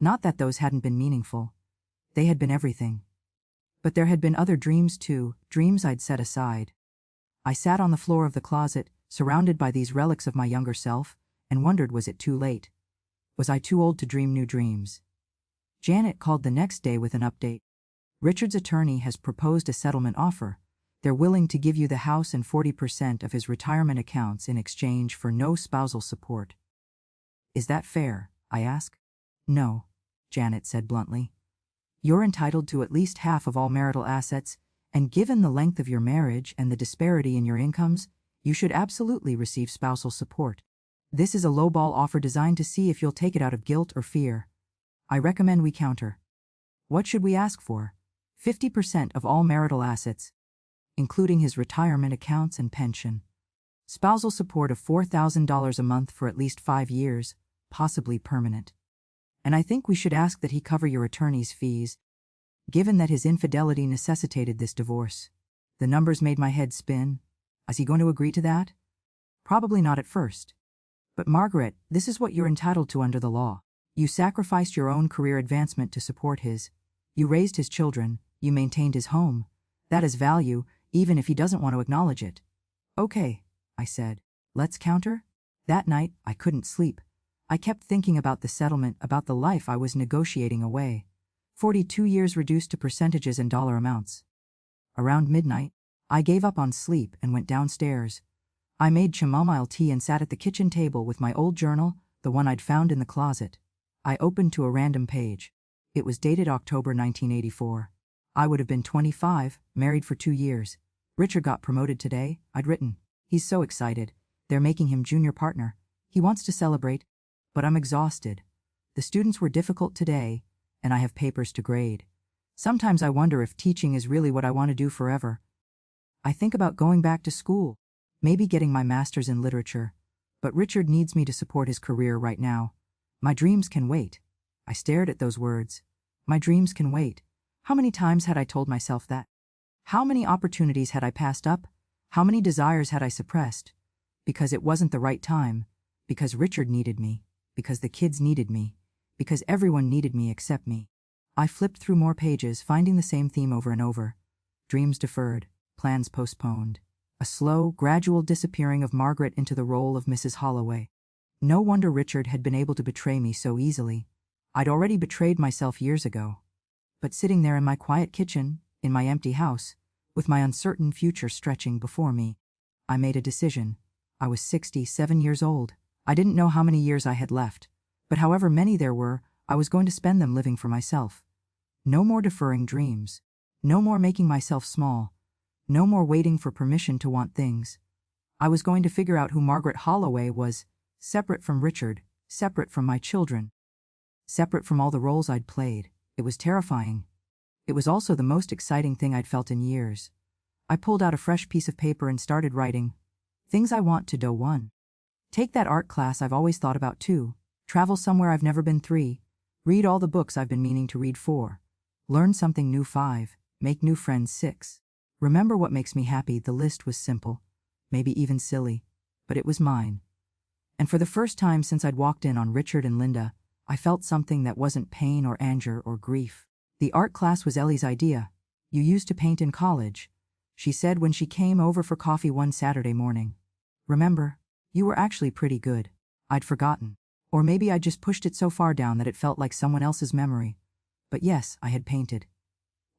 Not that those hadn't been meaningful. They had been everything. But there had been other dreams too, dreams I'd set aside. I sat on the floor of the closet, surrounded by these relics of my younger self, and wondered, was it too late? Was I too old to dream new dreams? Janet called the next day with an update. "Richard's attorney has proposed a settlement offer. They're willing to give you the house and 40% of his retirement accounts in exchange for no spousal support." "Is that fair?" I asked. "No," Janet said bluntly. "You're entitled to at least half of all marital assets, and given the length of your marriage and the disparity in your incomes, you should absolutely receive spousal support. This is a lowball offer designed to see if you'll take it out of guilt or fear. I recommend we counter." "What should we ask for?" 50% of all marital assets, including his retirement accounts and pension. Spousal support of $4,000 a month for at least 5 years, possibly permanent. And I think we should ask that he cover your attorney's fees, given that his infidelity necessitated this divorce." The numbers made my head spin. Is he going to agree to that? Probably not at first. "But Margaret, this is what you're entitled to under the law. You sacrificed your own career advancement to support his. You raised his children. You maintained his home. That is value, even if he doesn't want to acknowledge it." "Okay," I said. "Let's counter?" That night, I couldn't sleep. I kept thinking about the settlement, about the life I was negotiating away. 42 years reduced to percentages and dollar amounts. Around midnight, I gave up on sleep and went downstairs. I made chamomile tea and sat at the kitchen table with my old journal, the one I'd found in the closet. I opened to a random page. It was dated October 1984. I would have been 25, married for 2 years. "Richard got promoted today," I'd written. "He's so excited. They're making him junior partner. He wants to celebrate. But I'm exhausted. The students were difficult today, and I have papers to grade. Sometimes I wonder if teaching is really what I want to do forever. I think about going back to school, maybe getting my master's in literature. But Richard needs me to support his career right now. My dreams can wait." I stared at those words. My dreams can wait. How many times had I told myself that? How many opportunities had I passed up? How many desires had I suppressed? Because it wasn't the right time. Because Richard needed me. Because the kids needed me. Because everyone needed me except me. I flipped through more pages, finding the same theme over and over. dreams deferred, plans postponed. A slow, gradual disappearing of Margaret into the role of Mrs. Holloway. No wonder Richard had been able to betray me so easily. I'd already betrayed myself years ago. But sitting there in my quiet kitchen, in my empty house, with my uncertain future stretching before me, I made a decision. I was 67 years old. I didn't know how many years I had left, but however many there were, I was going to spend them living for myself. No more deferring dreams. No more making myself small. No more waiting for permission to want things. I was going to figure out who Margaret Holloway was, separate from Richard, separate from my children, separate from all the roles I'd played. It was terrifying. It was also the most exciting thing I'd felt in years. I pulled out a fresh piece of paper and started writing. Things I want to do: 1. Take that art class I've always thought about. 2. Travel somewhere I've never been. 3. Read all the books I've been meaning to read. 4. Learn something new. 5. Make new friends. 6. Remember what makes me happy. The list was simple, maybe even silly, but it was mine. And for the first time since I'd walked in on Richard and Linda, I felt something that wasn't pain or anger or grief. The art class was Ellie's idea. You used to paint in college, she said when she came over for coffee one Saturday morning. Remember? You were actually pretty good. I'd forgotten. Or maybe I just pushed it so far down that it felt like someone else's memory. But yes, I had painted.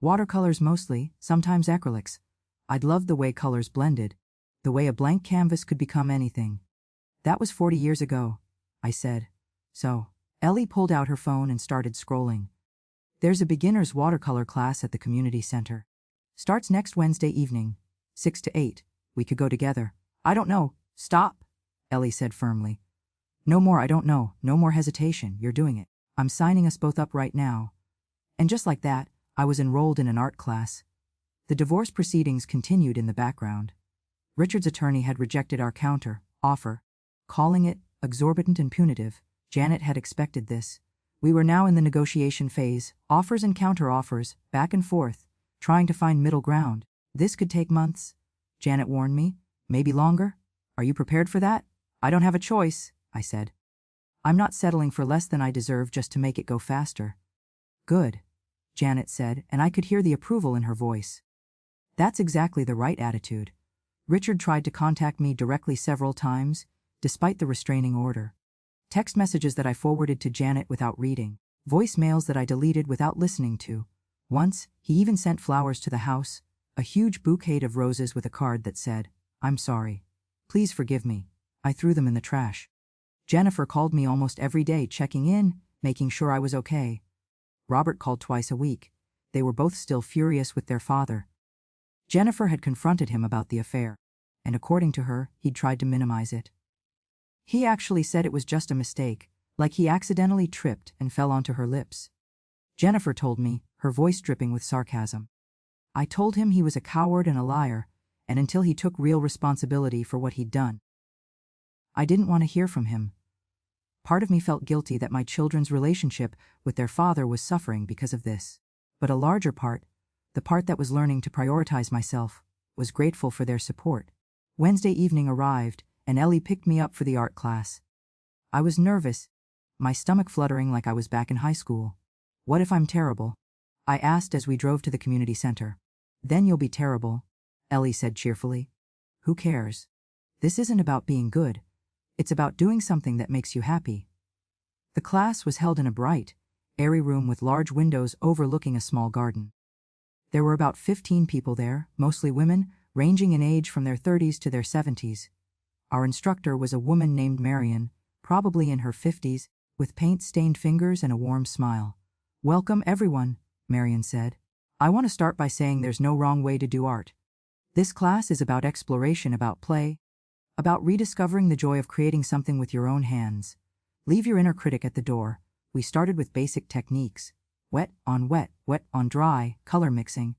Watercolors mostly, sometimes acrylics. I'd loved the way colors blended, the way a blank canvas could become anything. That was 40 years ago, I said. So, Ellie pulled out her phone and started scrolling. There's a beginner's watercolor class at the community center. Starts next Wednesday evening, 6 to 8. We could go together. I don't know. Stop, Ellie said firmly. No more I don't know, no more hesitation, you're doing it. I'm signing us both up right now. And just like that, I was enrolled in an art class. The divorce proceedings continued in the background. Richard's attorney had rejected our counter offer, calling it exorbitant and punitive. Janet had expected this. We were now in the negotiation phase, offers and counter-offers, back and forth, trying to find middle ground. This could take months, Janet warned me. Maybe longer. Are you prepared for that? I don't have a choice, I said. I'm not settling for less than I deserve just to make it go faster. Good, Janet said, and I could hear the approval in her voice. That's exactly the right attitude. Richard tried to contact me directly several times, despite the restraining order. Text messages that I forwarded to Janet without reading. Voicemails that I deleted without listening to. Once, he even sent flowers to the house, a huge bouquet of roses with a card that said, I'm sorry. Please forgive me. I threw them in the trash. Jennifer called me almost every day, checking in, making sure I was okay. Robert called twice a week. They were both still furious with their father. Jennifer had confronted him about the affair, and according to her, he'd tried to minimize it. He actually said it was just a mistake, like he accidentally tripped and fell onto her lips. Jennifer told me, her voice dripping with sarcasm. I told him he was a coward and a liar, and until he took real responsibility for what he'd done. I didn't want to hear from him. Part of me felt guilty that my children's relationship with their father was suffering because of this. But a larger part, the part that was learning to prioritize myself, was grateful for their support. Wednesday evening arrived, and Ellie picked me up for the art class. I was nervous, my stomach fluttering like I was back in high school. What if I'm terrible? I asked as we drove to the community center. Then you'll be terrible, Ellie said cheerfully. Who cares? This isn't about being good. It's about doing something that makes you happy. The class was held in a bright, airy room with large windows overlooking a small garden. There were about 15 people there, mostly women, ranging in age from their 30s to their 70s. Our instructor was a woman named Marion, probably in her 50s, with paint-stained fingers and a warm smile. Welcome, everyone, Marion said. I want to start by saying there's no wrong way to do art. This class is about exploration, about play, about rediscovering the joy of creating something with your own hands. Leave your inner critic at the door. We started with basic techniques. Wet on dry, color mixing.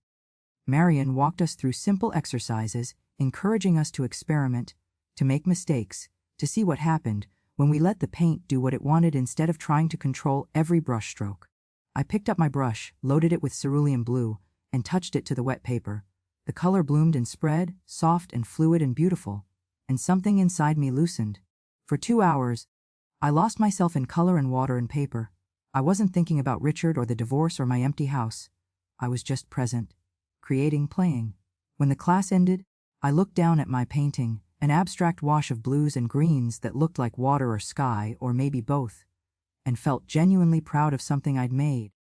Marion walked us through simple exercises, encouraging us to experiment, to make mistakes, to see what happened when we let the paint do what it wanted instead of trying to control every brushstroke. I picked up my brush, loaded it with cerulean blue, and touched it to the wet paper. The color bloomed and spread, soft and fluid and beautiful, and something inside me loosened. For 2 hours, I lost myself in color and water and paper. I wasn't thinking about Richard or the divorce or my empty house. I was just present. creating, playing. When the class ended, I looked down at my painting, an abstract wash of blues and greens that looked like water or sky, or maybe both, and felt genuinely proud of something I'd made.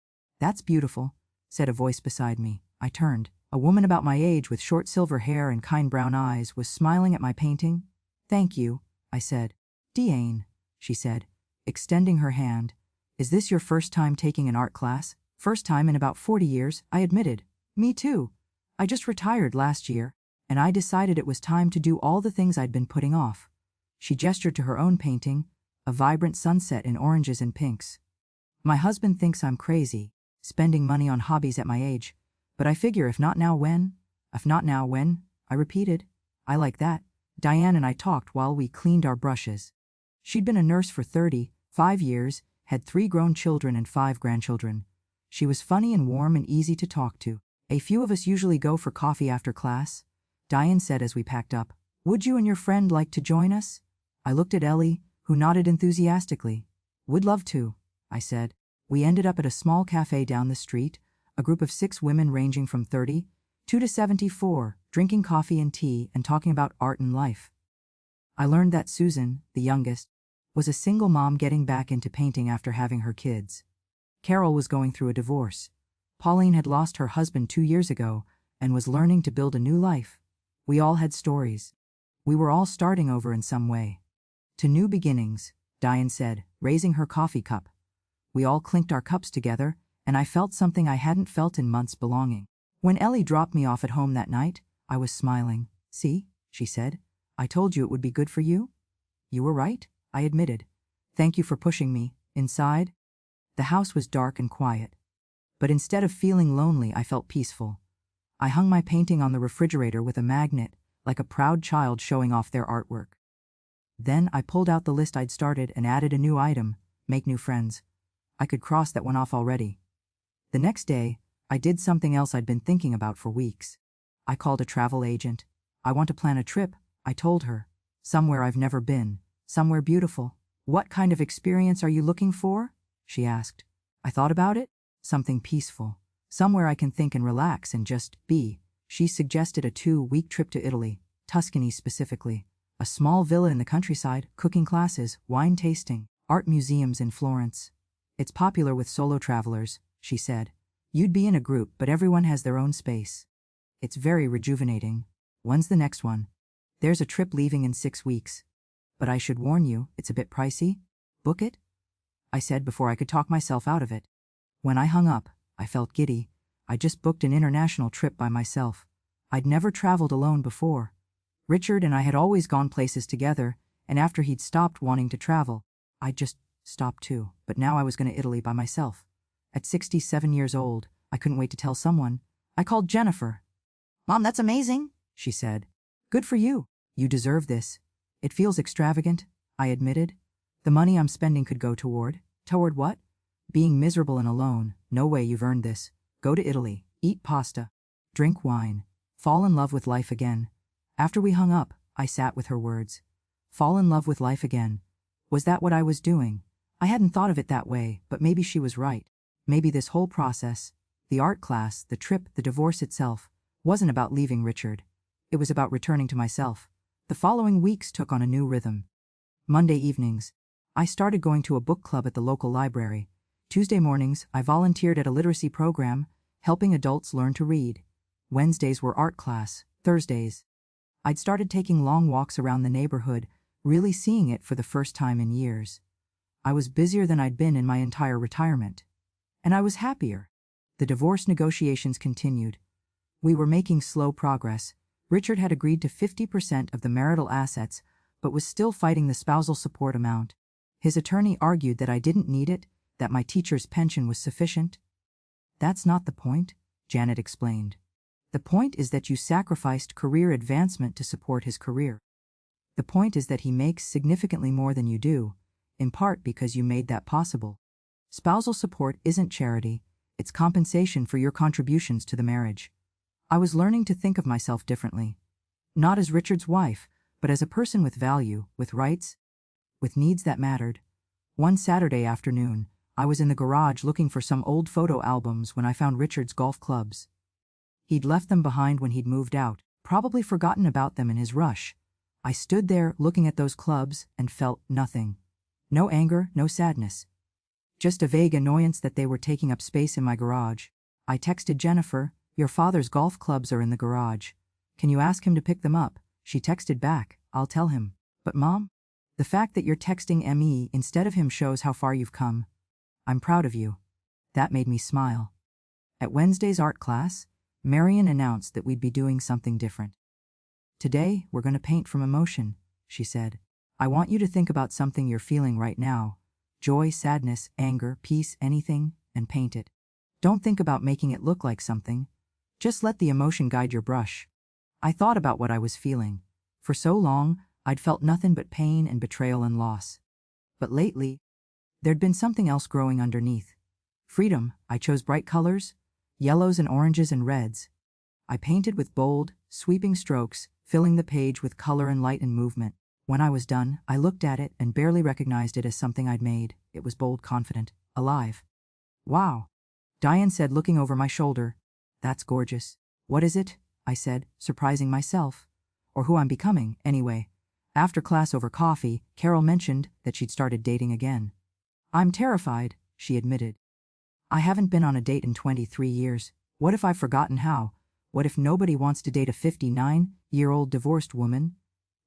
"That's beautiful," said a voice beside me. I turned. A woman about my age with short silver hair and kind brown eyes was smiling at my painting. "Thank you," I said. "Diane," she said, extending her hand. "Is this your first time taking an art class?" "First time in about 40 years, I admitted. "Me too. I just retired last year, and I decided it was time to do all the things I'd been putting off." She gestured to her own painting, a vibrant sunset in oranges and pinks. "My husband thinks I'm crazy, spending money on hobbies at my age, but I figure if not now, when? If not now, when?" I repeated. "I like that." Diane and I talked while we cleaned our brushes. She'd been a nurse for 35 years, had 3 grown children and 5 grandchildren. She was funny and warm and easy to talk to. "A few of us usually go for coffee after class," Diane said as we packed up. "Would you and your friend like to join us?" I looked at Ellie, who nodded enthusiastically. "Would love to," I said. We ended up at a small cafe down the street, a group of 6 women ranging from 32 to 74, drinking coffee and tea and talking about art and life. I learned that Susan, the youngest, was a single mom getting back into painting after having her kids. Carol was going through a divorce. Pauline had lost her husband 2 years ago and was learning to build a new life. We all had stories. We were all starting over in some way. "To new beginnings," Diane said, raising her coffee cup. We all clinked our cups together, and I felt something I hadn't felt in months: belonging. When Ellie dropped me off at home that night, I was smiling. "See," she said, "I told you it would be good for you." "You were right," I admitted. "Thank you for pushing me." Inside, the house was dark and quiet. But instead of feeling lonely, I felt peaceful. I hung my painting on the refrigerator with a magnet, like a proud child showing off their artwork. Then I pulled out the list I'd started and added a new item: make new friends. I could cross that one off already. The next day, I did something else I'd been thinking about for weeks. I called a travel agent. "I want to plan a trip," I told her. "Somewhere I've never been, somewhere beautiful." "What kind of experience are you looking for?" she asked. I thought about it. "Something peaceful. Somewhere I can think and relax and just be." She suggested a 2-week trip to Italy, Tuscany specifically. A small villa in the countryside, cooking classes, wine tasting, art museums in Florence. "It's popular with solo travelers," she said. "You'd be in a group, but everyone has their own space. It's very rejuvenating." "When's the next one?" "There's a trip leaving in 6 weeks. But I should warn you, it's a bit pricey." "Book it?" I said before I could talk myself out of it. When I hung up, I felt giddy. I just booked an international trip by myself. I'd never traveled alone before. Richard and I had always gone places together, and after he'd stopped wanting to travel, I just stopped too. But now I was going to Italy by myself. At 67 years old, I couldn't wait to tell someone. I called Jennifer. Mom, that's amazing, she said. "Good for you. You deserve this." "It feels extravagant," I admitted. "The money I'm spending could go toward." "Toward what?" "Being miserable and alone. No way, you've earned this. Go to Italy, eat pasta, drink wine, fall in love with life again." After we hung up, I sat with her words. Fall in love with life again. Was that what I was doing? I hadn't thought of it that way, but maybe she was right. Maybe this whole process, the art class, the trip, the divorce itself, wasn't about leaving Richard. It was about returning to myself. The following weeks took on a new rhythm. Monday evenings, I started going to a book club at the local library. Tuesday mornings, I volunteered at a literacy program, helping adults learn to read. Wednesdays were art class. Thursdays, I'd started taking long walks around the neighborhood, really seeing it for the first time in years. I was busier than I'd been in my entire retirement. And I was happier. The divorce negotiations continued. We were making slow progress. Richard had agreed to 50% of the marital assets, but was still fighting the spousal support amount. His attorney argued that I didn't need it, that my teacher's pension was sufficient. "That's not the point," Janet explained. "The point is that you sacrificed career advancement to support his career. The point is that he makes significantly more than you do, in part because you made that possible. Spousal support isn't charity, it's compensation for your contributions to the marriage." I was learning to think of myself differently. Not as Richard's wife, but as a person with value, with rights, with needs that mattered. One Saturday afternoon, I was in the garage looking for some old photo albums when I found Richard's golf clubs. He'd left them behind when he'd moved out, probably forgotten about them in his rush. I stood there looking at those clubs and felt nothing. No anger, no sadness. Just a vague annoyance that they were taking up space in my garage. I texted Jennifer, "Your father's golf clubs are in the garage. Can you ask him to pick them up?" She texted back, "I'll tell him." "But Mom, the fact that you're texting me instead of him shows how far you've come. I'm proud of you." That made me smile. At Wednesday's art class, Marion announced that we'd be doing something different. "Today, we're going to paint from emotion," she said. "I want you to think about something you're feeling right now. Joy, sadness, anger, peace, anything, and paint it. Don't think about making it look like something. Just let the emotion guide your brush." I thought about what I was feeling. For so long, I'd felt nothing but pain and betrayal and loss. But lately, there'd been something else growing underneath. Freedom. I chose bright colors, yellows and oranges and reds. I painted with bold, sweeping strokes, filling the page with color and light and movement. When I was done, I looked at it and barely recognized it as something I'd made. It was bold, confident, alive. "Wow," Diane said, looking over my shoulder. "That's gorgeous." "What is it?" I said, surprising myself. Or who I'm becoming, anyway. After class over coffee, Carol mentioned that she'd started dating again. "I'm terrified," she admitted. "I haven't been on a date in 23 years. What if I've forgotten how? What if nobody wants to date a 59-year-old divorced woman?"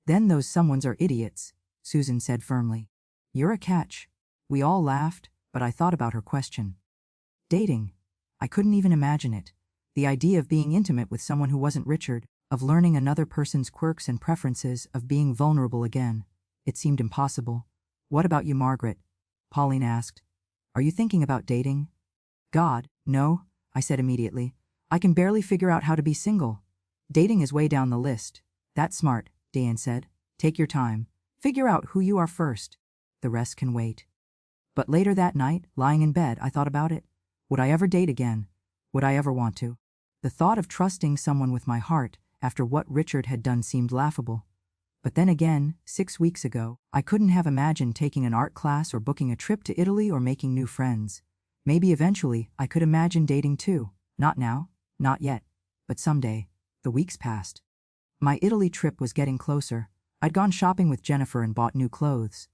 "Then those someones are idiots," Susan said firmly. "You're a catch." We all laughed, but I thought about her question. Dating. I couldn't even imagine it. The idea of being intimate with someone who wasn't Richard, of learning another person's quirks and preferences, of being vulnerable again. It seemed impossible. "What about you, Margaret?" Pauline asked. "Are you thinking about dating?" "God, no," I said immediately. "I can barely figure out how to be single." "Dating is way down the list." "That's smart," Diane said. "Take your time. Figure out who you are first. The rest can wait." But later that night, lying in bed, I thought about it. Would I ever date again? Would I ever want to? The thought of trusting someone with my heart after what Richard had done seemed laughable. But then again, 6 weeks ago, I couldn't have imagined taking an art class or booking a trip to Italy or making new friends. Maybe eventually I could imagine dating too. Not now, not yet, but someday. The weeks passed. My Italy trip was getting closer. I'd gone shopping with Jennifer and bought new clothes.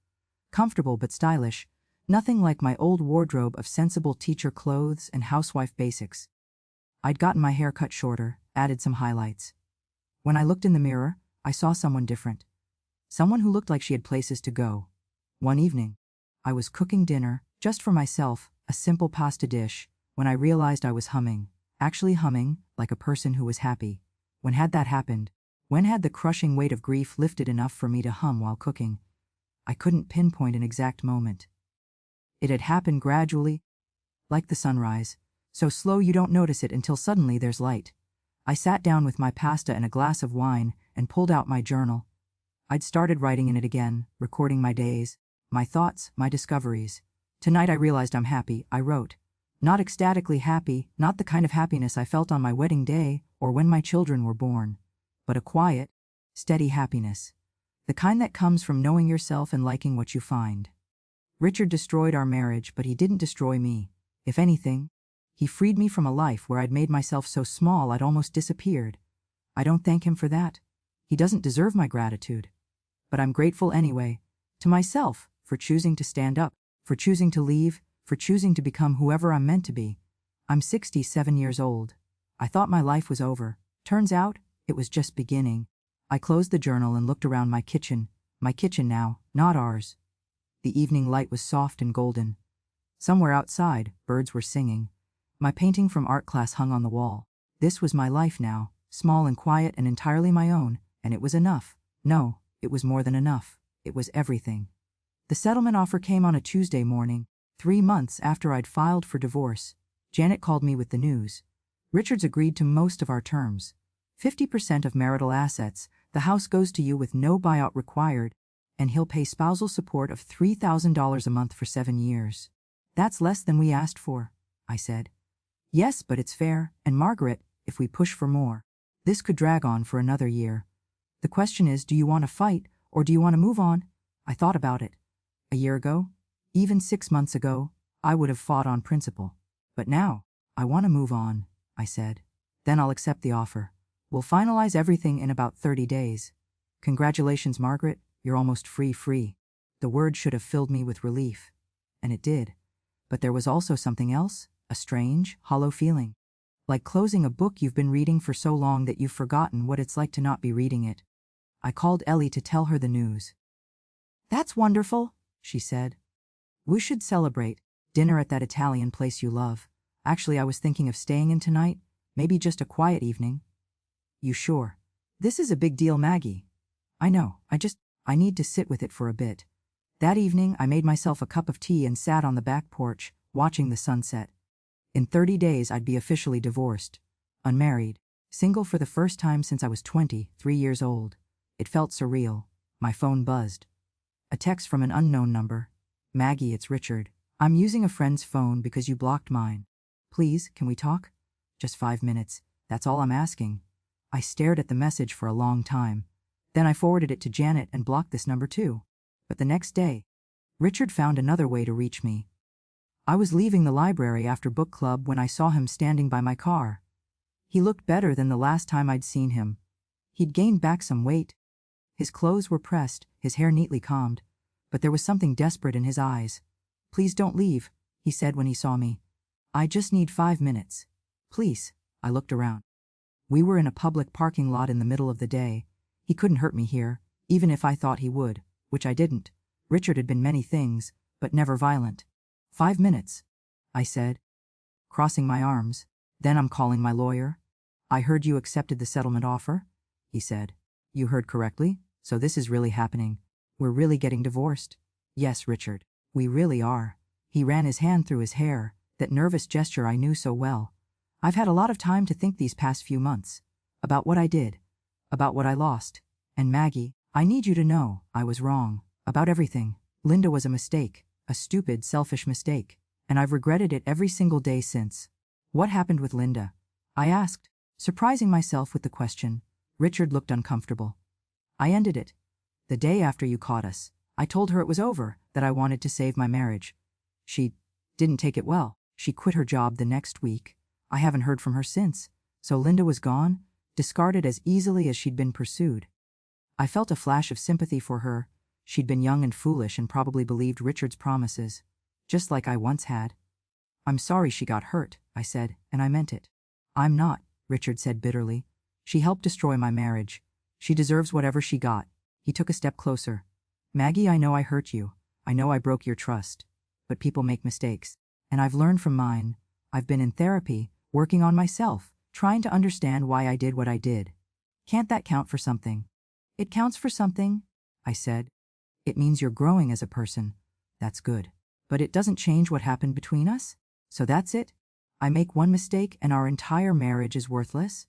Comfortable but stylish, nothing like my old wardrobe of sensible teacher clothes and housewife basics. I'd gotten my hair cut shorter, added some highlights. When I looked in the mirror, I saw someone different. Someone who looked like she had places to go. One evening, I was cooking dinner, just for myself, a simple pasta dish, when I realized I was humming, actually humming, like a person who was happy. When had that happened? When had the crushing weight of grief lifted enough for me to hum while cooking? I couldn't pinpoint an exact moment. It had happened gradually, like the sunrise, so slow you don't notice it until suddenly there's light. I sat down with my pasta and a glass of wine and pulled out my journal. I'd started writing in it again, recording my days, my thoughts, my discoveries. "Tonight I realized I'm happy," I wrote. Not ecstatically happy, not the kind of happiness I felt on my wedding day or when my children were born, but a quiet, steady happiness. The kind that comes from knowing yourself and liking what you find. Richard destroyed our marriage, but he didn't destroy me. If anything, he freed me from a life where I'd made myself so small I'd almost disappeared. I don't thank him for that. He doesn't deserve my gratitude. But I'm grateful anyway, to myself, for choosing to stand up, for choosing to leave, for choosing to become whoever I'm meant to be. I'm 67 years old. I thought my life was over. Turns out, it was just beginning. I closed the journal and looked around my kitchen now, not ours. The evening light was soft and golden. Somewhere outside, birds were singing. My painting from art class hung on the wall. This was my life now, small and quiet and entirely my own, and it was enough. No, it was more than enough. It was everything. The settlement offer came on a Tuesday morning, 3 months after I'd filed for divorce. Janet called me with the news. Richard's agreed to most of our terms. 50% of marital assets, the house goes to you with no buyout required, and he'll pay spousal support of $3,000 a month for 7 years. That's less than we asked for, I said. Yes, but it's fair, and Margaret, if we push for more, this could drag on for another year. The question is, do you want to fight, or do you want to move on? I thought about it. A year ago, even 6 months ago, I would have fought on principle. But now, I want to move on, I said. Then I'll accept the offer. We'll finalize everything in about 30 days. Congratulations, Margaret, you're almost free. The word should have filled me with relief. And it did. But there was also something else, a strange, hollow feeling. Like closing a book you've been reading for so long that you've forgotten what it's like to not be reading it. I called Ellie to tell her the news. "That's wonderful," she said. "We should celebrate. Dinner at that Italian place you love. Actually, I was thinking of staying in tonight, maybe just a quiet evening." "You sure? This is a big deal, Maggie." "I know, I need to sit with it for a bit." That evening, I made myself a cup of tea and sat on the back porch, watching the sunset. In 30 days, I'd be officially divorced, unmarried, single for the first time since I was 23 years old. It felt surreal. My phone buzzed. A text from an unknown number. "Maggie, it's Richard. I'm using a friend's phone because you blocked mine. Please, can we talk? Just 5 minutes. That's all I'm asking." I stared at the message for a long time. Then I forwarded it to Janet and blocked this number too. But the next day, Richard found another way to reach me. I was leaving the library after book club when I saw him standing by my car. He looked better than the last time I'd seen him. He'd gained back some weight. His clothes were pressed, his hair neatly combed, but there was something desperate in his eyes. "Please don't leave," he said when he saw me. "I just need 5 minutes. Please." I looked around. We were in a public parking lot in the middle of the day. He couldn't hurt me here, even if I thought he would, which I didn't. Richard had been many things, but never violent. 5 minutes, I said, crossing my arms. "Then I'm calling my lawyer." "I heard you accepted the settlement offer," he said. "You heard correctly, so this is really happening. We're really getting divorced." "Yes, Richard, we really are." He ran his hand through his hair, that nervous gesture I knew so well. "I've had a lot of time to think these past few months. About what I did. About what I lost. And Maggie, I need you to know, I was wrong. About everything. Linda was a mistake. A stupid, selfish mistake. And I've regretted it every single day since." "What happened with Linda?" I asked, surprising myself with the question. Richard looked uncomfortable. "I ended it. The day after you caught us. I told her it was over, that I wanted to save my marriage. She didn't take it well. She quit her job the next week. I haven't heard from her since. So Linda was gone, discarded as easily as she'd been pursued." I felt a flash of sympathy for her. She'd been young and foolish and probably believed Richard's promises, just like I once had. "I'm sorry she got hurt," I said, and I meant it. "I'm not," Richard said bitterly. "She helped destroy my marriage. She deserves whatever she got." He took a step closer. "Maggie, I know I hurt you. I know I broke your trust. But people make mistakes. And I've learned from mine. I've been in therapy, working on myself, trying to understand why I did what I did. Can't that count for something?" "It counts for something," I said. "It means you're growing as a person. That's good. But it doesn't change what happened between us? So that's it? I make one mistake and our entire marriage is worthless?"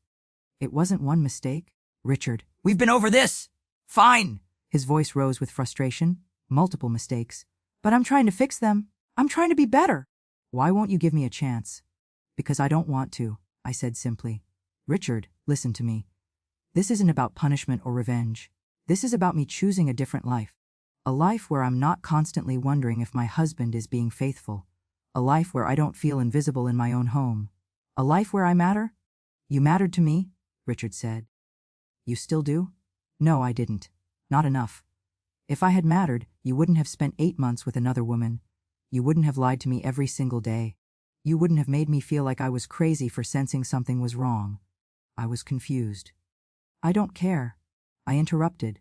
"It wasn't one mistake." "Richard, We've been over this. Fine." his voice rose with frustration. "Multiple mistakes. But I'm trying to fix them. I'm trying to be better." "Why won't you give me a chance?" "Because I don't want to," I said simply. "Richard, listen to me. This isn't about punishment or revenge. This is about me choosing a different life. A life where I'm not constantly wondering if my husband is being faithful. A life where I don't feel invisible in my own home. A life where I matter." "You mattered to me," Richard said. "You still do?" "No, I didn't. Not enough. If I had mattered, you wouldn't have spent 8 months with another woman. You wouldn't have lied to me every single day. You wouldn't have made me feel like I was crazy for sensing something was wrong. I was confused." "I don't care," I interrupted.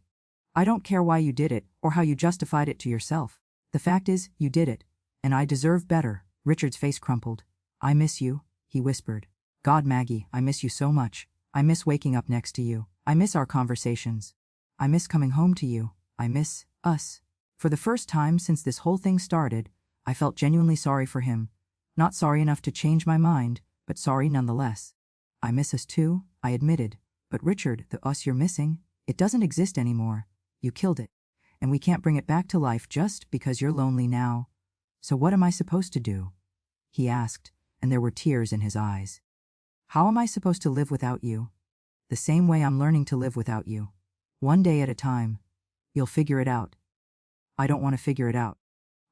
"I don't care why you did it or how you justified it to yourself. The fact is, you did it. And I deserve better." Richard's face crumpled. "I miss you," he whispered. "God, Maggie, I miss you so much. I miss waking up next to you. I miss our conversations. I miss coming home to you. I miss us." For the first time since this whole thing started, I felt genuinely sorry for him. Not sorry enough to change my mind, but sorry nonetheless. "I miss us too," I admitted. "But Richard, the us you're missing, it doesn't exist anymore. You killed it. And we can't bring it back to life just because you're lonely now. So what am I supposed to do?" he asked, and there were tears in his eyes. "How am I supposed to live without you?" "The same way I'm learning to live without you. One day at a time. You'll figure it out." "I don't want to figure it out.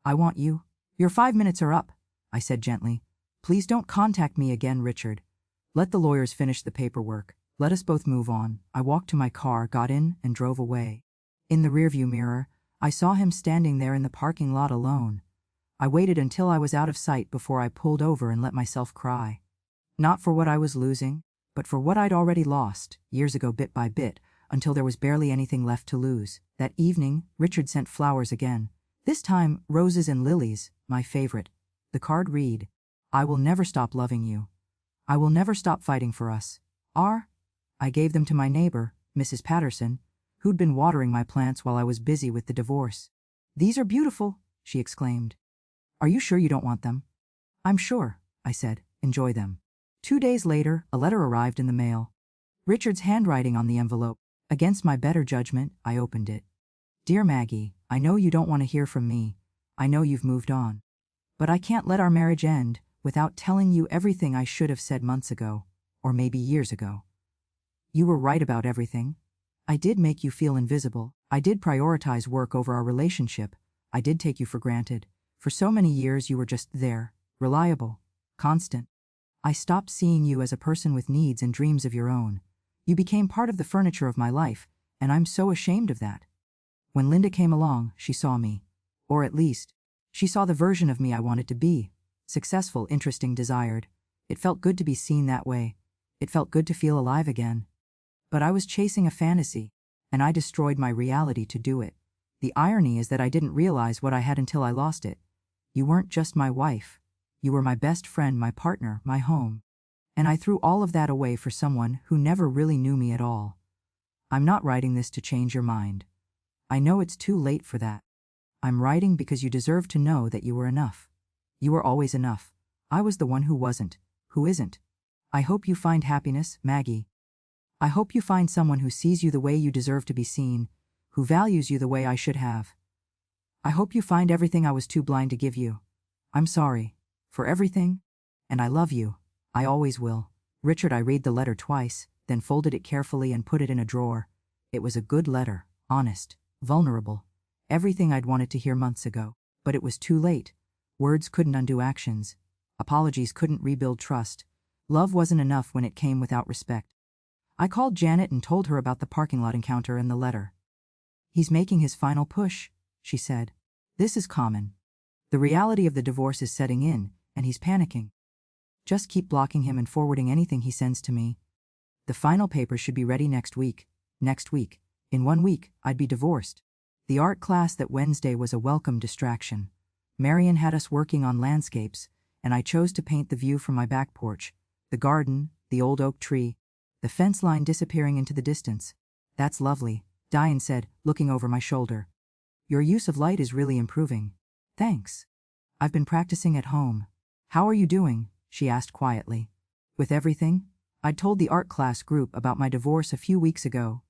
I want you." "Your 5 minutes are up," I said gently. "Please don't contact me again, Richard. Let the lawyers finish the paperwork. Let us both move on. I walked to my car, got in, and drove away. In the rearview mirror, I saw him standing there in the parking lot alone. I waited until I was out of sight before I pulled over and let myself cry. Not for what I was losing, but for what I'd already lost, years ago bit by bit, until there was barely anything left to lose. That evening, Richard sent flowers again. This time, roses and lilies, my favorite. The card read, "I will never stop loving you. I will never stop fighting for us. I gave them to my neighbor, Mrs. Patterson, who'd been watering my plants while I was busy with the divorce. These are beautiful," she exclaimed. "Are you sure you don't want them?" "I'm sure," I said. "Enjoy them." 2 days later, a letter arrived in the mail. Richard's handwriting on the envelope. Against my better judgment, I opened it. "Dear Maggie, I know you don't want to hear from me. I know you've moved on. But I can't let our marriage end without telling you everything I should have said months ago, or maybe years ago. You were right about everything. I did make you feel invisible. I did prioritize work over our relationship. I did take you for granted. For so many years you were just there, reliable, constant. I stopped seeing you as a person with needs and dreams of your own. You became part of the furniture of my life, and I'm so ashamed of that." When Linda came along, she saw me. Or at least, she saw the version of me I wanted to be. Successful, interesting, desired. It felt good to be seen that way. It felt good to feel alive again. But I was chasing a fantasy, and I destroyed my reality to do it. The irony is that I didn't realize what I had until I lost it. You weren't just my wife. You were my best friend, my partner, my home. And I threw all of that away for someone who never really knew me at all. I'm not writing this to change your mind. I know it's too late for that. I'm writing because you deserve to know that you were enough. You were always enough. I was the one who wasn't, who isn't. I hope you find happiness, Maggie. I hope you find someone who sees you the way you deserve to be seen, who values you the way I should have. I hope you find everything I was too blind to give you. I'm sorry. For everything. And I love you. I always will." Richard, I read the letter twice, then folded it carefully and put it in a drawer. It was a good letter, honest, vulnerable. Everything I'd wanted to hear months ago. But it was too late. Words couldn't undo actions. Apologies couldn't rebuild trust. Love wasn't enough when it came without respect. I called Janet and told her about the parking lot encounter and the letter. "He's making his final push," she said. "This is common. The reality of the divorce is setting in, and he's panicking. Just keep blocking him and forwarding anything he sends to me. The final papers should be ready next week. Next week. In 1 week, I'd be divorced." The art class that Wednesday was a welcome distraction. Marian had us working on landscapes, and I chose to paint the view from my back porch, the garden, the old oak tree, the fence line disappearing into the distance. "That's lovely," Diane said, looking over my shoulder. "Your use of light is really improving." "Thanks. I've been practicing at home." "How are you doing?" she asked quietly. "With everything?" I'd told the art class group about my divorce a few weeks ago.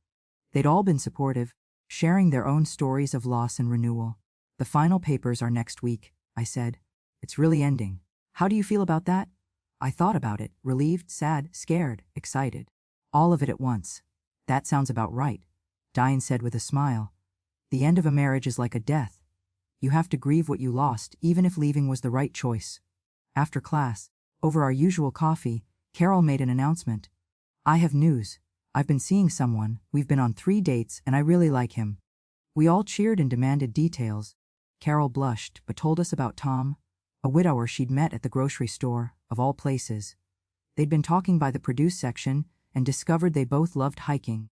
They'd all been supportive, sharing their own stories of loss and renewal. "The final papers are next week," I said. "It's really ending. How do you feel about that?" I thought about it, relieved, sad, scared, excited. All of it at once. "That sounds about right," Diane said with a smile. "The end of a marriage is like a death. You have to grieve what you lost, even if leaving was the right choice." After class, over our usual coffee, Carol made an announcement. "I have news. I've been seeing someone, we've been on 3 dates, and I really like him." We all cheered and demanded details. Carol blushed, but told us about Tom, a widower she'd met at the grocery store, of all places. They'd been talking by the produce section and discovered they both loved hiking.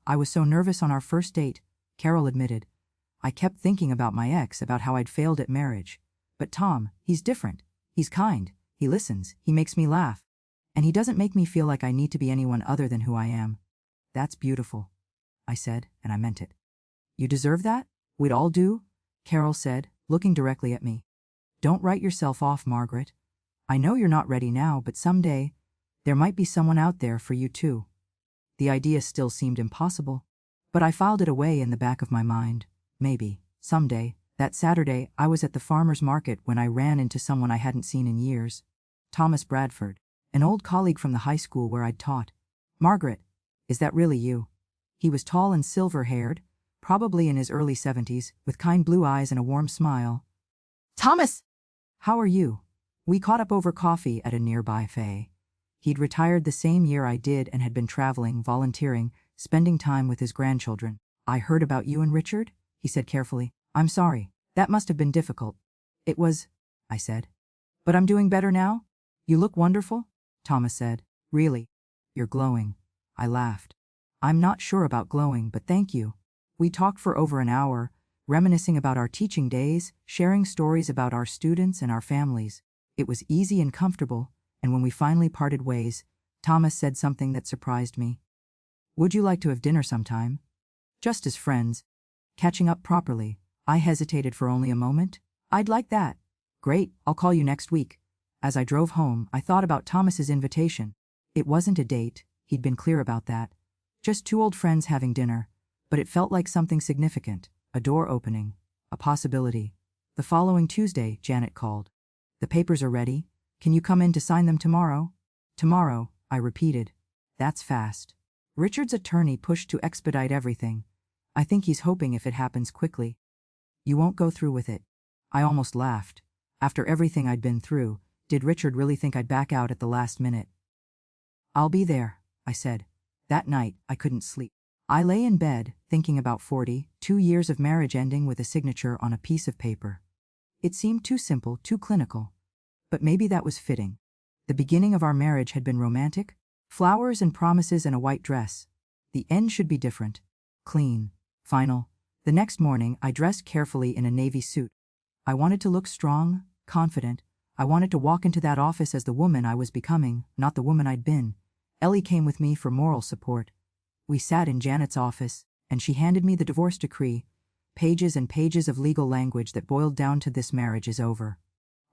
"I was so nervous on our first date," Carol admitted. "I kept thinking about my ex, about how I'd failed at marriage. But Tom, he's different. He's kind, he listens, he makes me laugh. And he doesn't make me feel like I need to be anyone other than who I am." "That's beautiful," I said, and I meant it. "You deserve that? We'd all do," Carol said, looking directly at me. "Don't write yourself off, Margaret. I know you're not ready now, but someday, there might be someone out there for you too." The idea still seemed impossible, but I filed it away in the back of my mind. Maybe, someday. That Saturday, I was at the farmer's market when I ran into someone I hadn't seen in years. Thomas Bradford, an old colleague from the high school where I'd taught. "Margaret, is that really you?" He was tall and silver-haired, probably in his early 70s, with kind blue eyes and a warm smile. "Thomas!" "How are you?" We caught up over coffee at a nearby cafe. He'd retired the same year I did and had been traveling, volunteering, spending time with his grandchildren. I heard about you and Richard, he said carefully. I'm sorry. That must have been difficult. It was, I said. But I'm doing better now? You look wonderful, Thomas said. Really? You're glowing. I laughed. I'm not sure about glowing, but thank you. We talked for over an hour, reminiscing about our teaching days, sharing stories about our students and our families. It was easy and comfortable, and when we finally parted ways, Thomas said something that surprised me. Would you like to have dinner sometime? Just as friends. Catching up properly. I hesitated for only a moment. I'd like that. Great, I'll call you next week. As I drove home, I thought about Thomas's invitation. It wasn't a date, he'd been clear about that. Just two old friends having dinner, but it felt like something significant, a door opening, a possibility. The following Tuesday, Janet called. The papers are ready. Can you come in to sign them tomorrow? Tomorrow, I repeated. That's fast. Richard's attorney pushed to expedite everything. I think he's hoping if it happens quickly. You won't go through with it. I almost laughed. After everything I'd been through, did Richard really think I'd back out at the last minute? I'll be there, I said. That night, I couldn't sleep. I lay in bed, thinking about 2 years of marriage ending with a signature on a piece of paper. It seemed too simple, too clinical. But maybe that was fitting. The beginning of our marriage had been romantic, flowers and promises and a white dress. The end should be different. Clean. Final. The next morning, I dressed carefully in a navy suit. I wanted to look strong, confident. I wanted to walk into that office as the woman I was becoming, not the woman I'd been. Ellie came with me for moral support. We sat in Janet's office, and she handed me the divorce decree, pages and pages of legal language that boiled down to this marriage is over.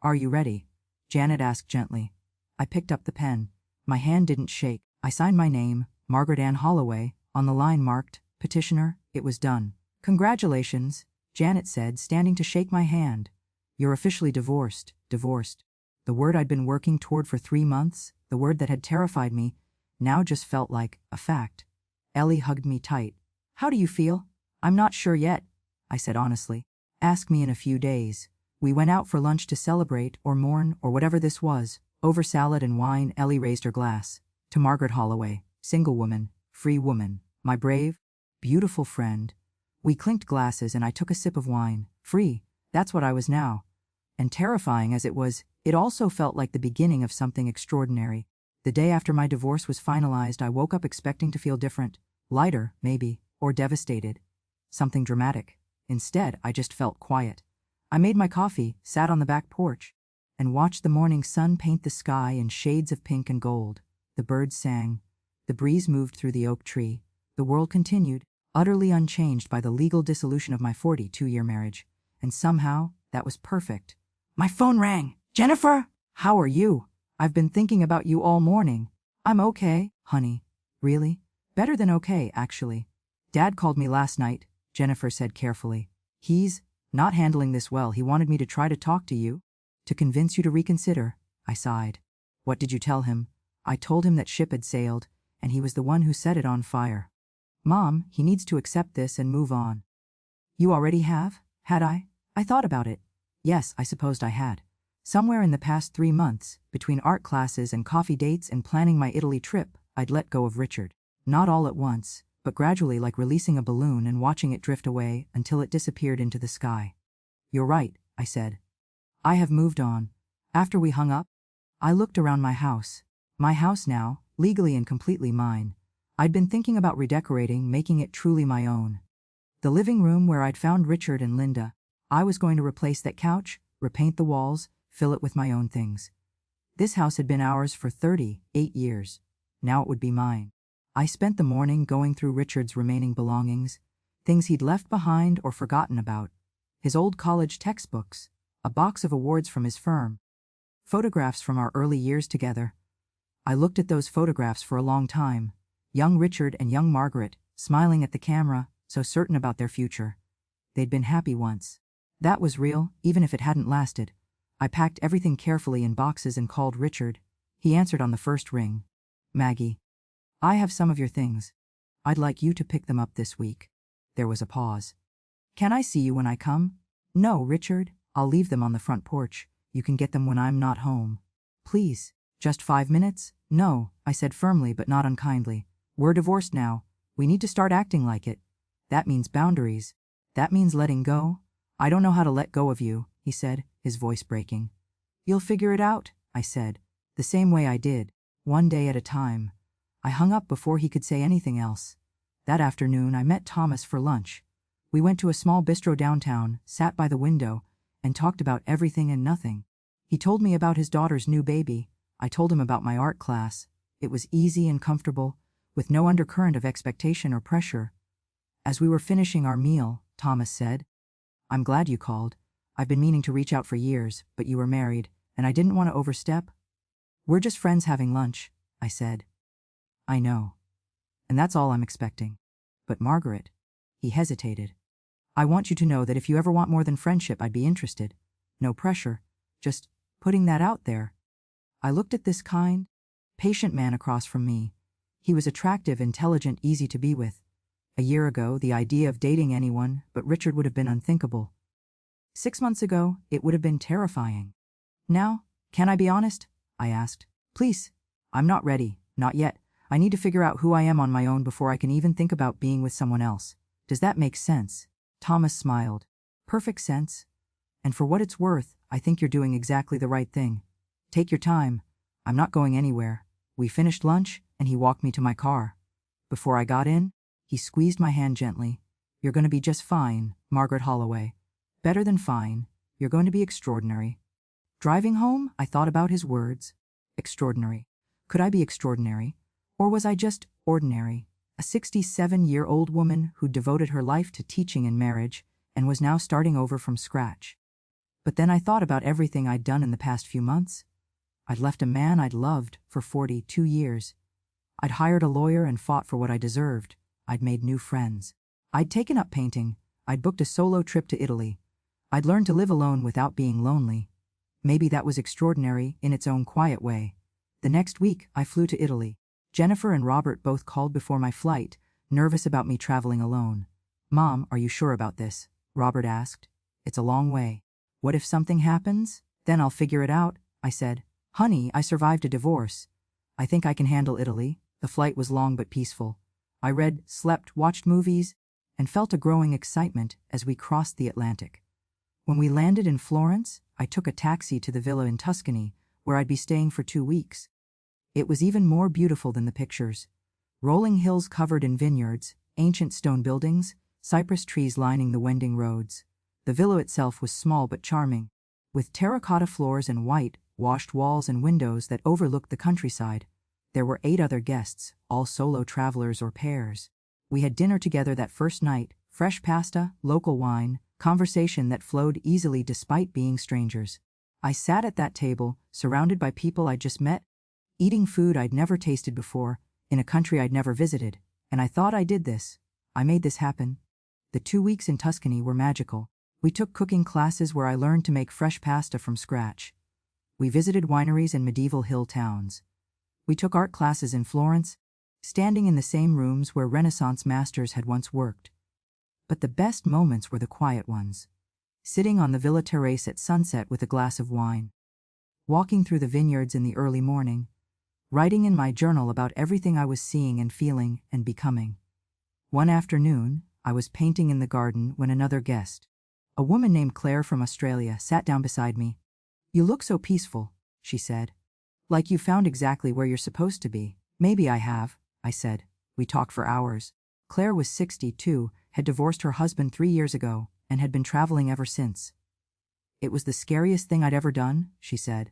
Are you ready? Janet asked gently. I picked up the pen. My hand didn't shake. I signed my name, Margaret Ann Holloway, on the line marked, Petitioner. It was done. Congratulations, Janet said, standing to shake my hand. You're officially divorced. Divorced. The word I'd been working toward for 3 months, the word that had terrified me, now just felt like a fact. Ellie hugged me tight. How do you feel? I'm not sure yet, I said honestly. Ask me in a few days. We went out for lunch to celebrate or mourn or whatever this was. Over salad and wine, Ellie raised her glass. To Margaret Holloway, single woman, free woman, my brave, beautiful friend. We clinked glasses and I took a sip of wine. Free, that's what I was now. And terrifying as it was, it also felt like the beginning of something extraordinary. The day after my divorce was finalized, I woke up expecting to feel different. Lighter, maybe, or devastated. Something dramatic. Instead, I just felt quiet. I made my coffee, sat on the back porch, and watched the morning sun paint the sky in shades of pink and gold. The birds sang. The breeze moved through the oak tree. The world continued, utterly unchanged by the legal dissolution of my 42-year marriage. And somehow, that was perfect. My phone rang. Jennifer? How are you? I've been thinking about you all morning. I'm okay, honey. Really? Better than okay, actually. Dad called me last night, Jennifer said carefully. He's not handling this well. He wanted me to try to talk to you. To convince you to reconsider, I sighed. What did you tell him? I told him that ship had sailed, and he was the one who set it on fire. Mom, he needs to accept this and move on. You already have? Had I? I thought about it. Yes, I supposed I had. Somewhere in the past 3 months, between art classes and coffee dates and planning my Italy trip, I'd let go of Richard. Not all at once, but gradually, like releasing a balloon and watching it drift away until it disappeared into the sky. You're right, I said. I have moved on. After we hung up, I looked around my house. My house now, legally and completely mine. I'd been thinking about redecorating, making it truly my own. The living room where I'd found Richard and Linda. I was going to replace that couch, repaint the walls, fill it with my own things. This house had been ours for 38 years. Now it would be mine. I spent the morning going through Richard's remaining belongings, things he'd left behind or forgotten about. His old college textbooks, a box of awards from his firm, photographs from our early years together. I looked at those photographs for a long time, young Richard and young Margaret, smiling at the camera, so certain about their future. They'd been happy once. That was real, even if it hadn't lasted. I packed everything carefully in boxes and called Richard. He answered on the first ring. Maggie. I have some of your things. I'd like you to pick them up this week. There was a pause. Can I see you when I come? No, Richard, I'll leave them on the front porch. You can get them when I'm not home. Please, just 5 minutes, No, I said firmly but not unkindly. We're divorced now. We need to start acting like it. That means boundaries. That means letting go. I don't know how to let go of you, he said, his voice breaking. You'll figure it out, I said, the same way I did, one day at a time. I hung up before he could say anything else. That afternoon I met Thomas for lunch. We went to a small bistro downtown, sat by the window, and talked about everything and nothing. He told me about his daughter's new baby. I told him about my art class. It was easy and comfortable, with no undercurrent of expectation or pressure. As we were finishing our meal, Thomas said, I'm glad you called. I've been meaning to reach out for years, but you were married, and I didn't want to overstep. We're just friends having lunch, I said. I know. And that's all I'm expecting. But Margaret, he hesitated. I want you to know that if you ever want more than friendship, I'd be interested. No pressure, just putting that out there. I looked at this kind, patient man across from me. He was attractive, intelligent, easy to be with. A year ago, the idea of dating anyone but Richard would have been unthinkable. 6 months ago, it would have been terrifying. Now, can I be honest? I asked. Please. I'm not ready, not yet. I need to figure out who I am on my own before I can even think about being with someone else. Does that make sense? Thomas smiled. Perfect sense. And for what it's worth, I think you're doing exactly the right thing. Take your time. I'm not going anywhere. We finished lunch, and he walked me to my car. Before I got in, he squeezed my hand gently. You're going to be just fine, Margaret Holloway. Better than fine. You're going to be extraordinary. Driving home, I thought about his words. Extraordinary. Could I be extraordinary? Or was I just ordinary? A 67-year-old woman who devoted her life to teaching and marriage and was now starting over from scratch. But then I thought about everything I'd done in the past few months. I'd left a man I'd loved for 42 years. I'd hired a lawyer and fought for what I deserved. I'd made new friends. I'd taken up painting. I'd booked a solo trip to Italy. I'd learned to live alone without being lonely. Maybe that was extraordinary in its own quiet way. The next week, I flew to Italy. Jennifer and Robert both called before my flight, nervous about me traveling alone. Mom, are you sure about this? Robert asked. It's a long way. What if something happens? Then I'll figure it out, I said. Honey, I survived a divorce. I think I can handle Italy. The flight was long but peaceful. I read, slept, watched movies, and felt a growing excitement as we crossed the Atlantic. When we landed in Florence, I took a taxi to the villa in Tuscany, where I'd be staying for 2 weeks. It was even more beautiful than the pictures. Rolling hills covered in vineyards, ancient stone buildings, cypress trees lining the winding roads. The villa itself was small but charming, with terracotta floors and white, washed walls and windows that overlooked the countryside. There were 8 other guests, all solo travelers or pairs. We had dinner together that first night, fresh pasta, local wine, conversation that flowed easily despite being strangers. I sat at that table, surrounded by people I'd just met, eating food I'd never tasted before, in a country I'd never visited, and I thought I did this. I made this happen. The 2 weeks in Tuscany were magical. We took cooking classes where I learned to make fresh pasta from scratch. We visited wineries and medieval hill towns. We took art classes in Florence, standing in the same rooms where Renaissance masters had once worked. But the best moments were the quiet ones. Sitting on the villa terrace at sunset with a glass of wine. Walking through the vineyards in the early morning. Writing in my journal about everything I was seeing and feeling and becoming. One afternoon, I was painting in the garden when another guest, a woman named Claire from Australia, sat down beside me. You look so peaceful, she said. Like you found exactly where you're supposed to be. Maybe I have, I said. We talked for hours. Claire was 62, had divorced her husband 3 years ago, and had been traveling ever since. It was the scariest thing I'd ever done, she said.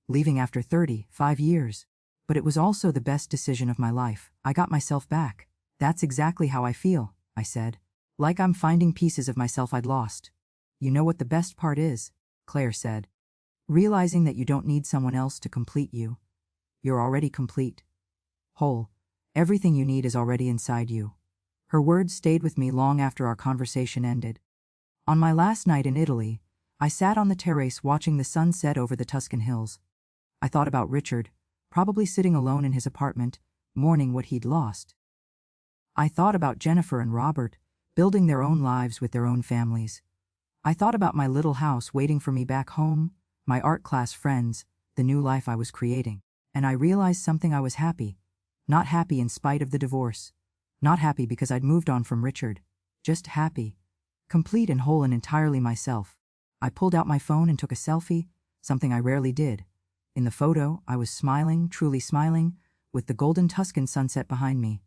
Leaving after 35 years. But it was also the best decision of my life. I got myself back. That's exactly how I feel, I said. Like I'm finding pieces of myself I'd lost. You know what the best part is, Claire said. Realizing that you don't need someone else to complete you. You're already complete. Whole. Everything you need is already inside you. Her words stayed with me long after our conversation ended. On my last night in Italy, I sat on the terrace watching the sun set over the Tuscan hills. I thought about Richard, probably sitting alone in his apartment, mourning what he'd lost. I thought about Jennifer and Robert, building their own lives with their own families. I thought about my little house waiting for me back home, my art class friends, the new life I was creating. And I realized something. I was happy. Not happy in spite of the divorce. Not happy because I'd moved on from Richard. Just happy. Complete and whole and entirely myself. I pulled out my phone and took a selfie, something I rarely did. In the photo, I was smiling, truly smiling, with the golden Tuscan sunset behind me.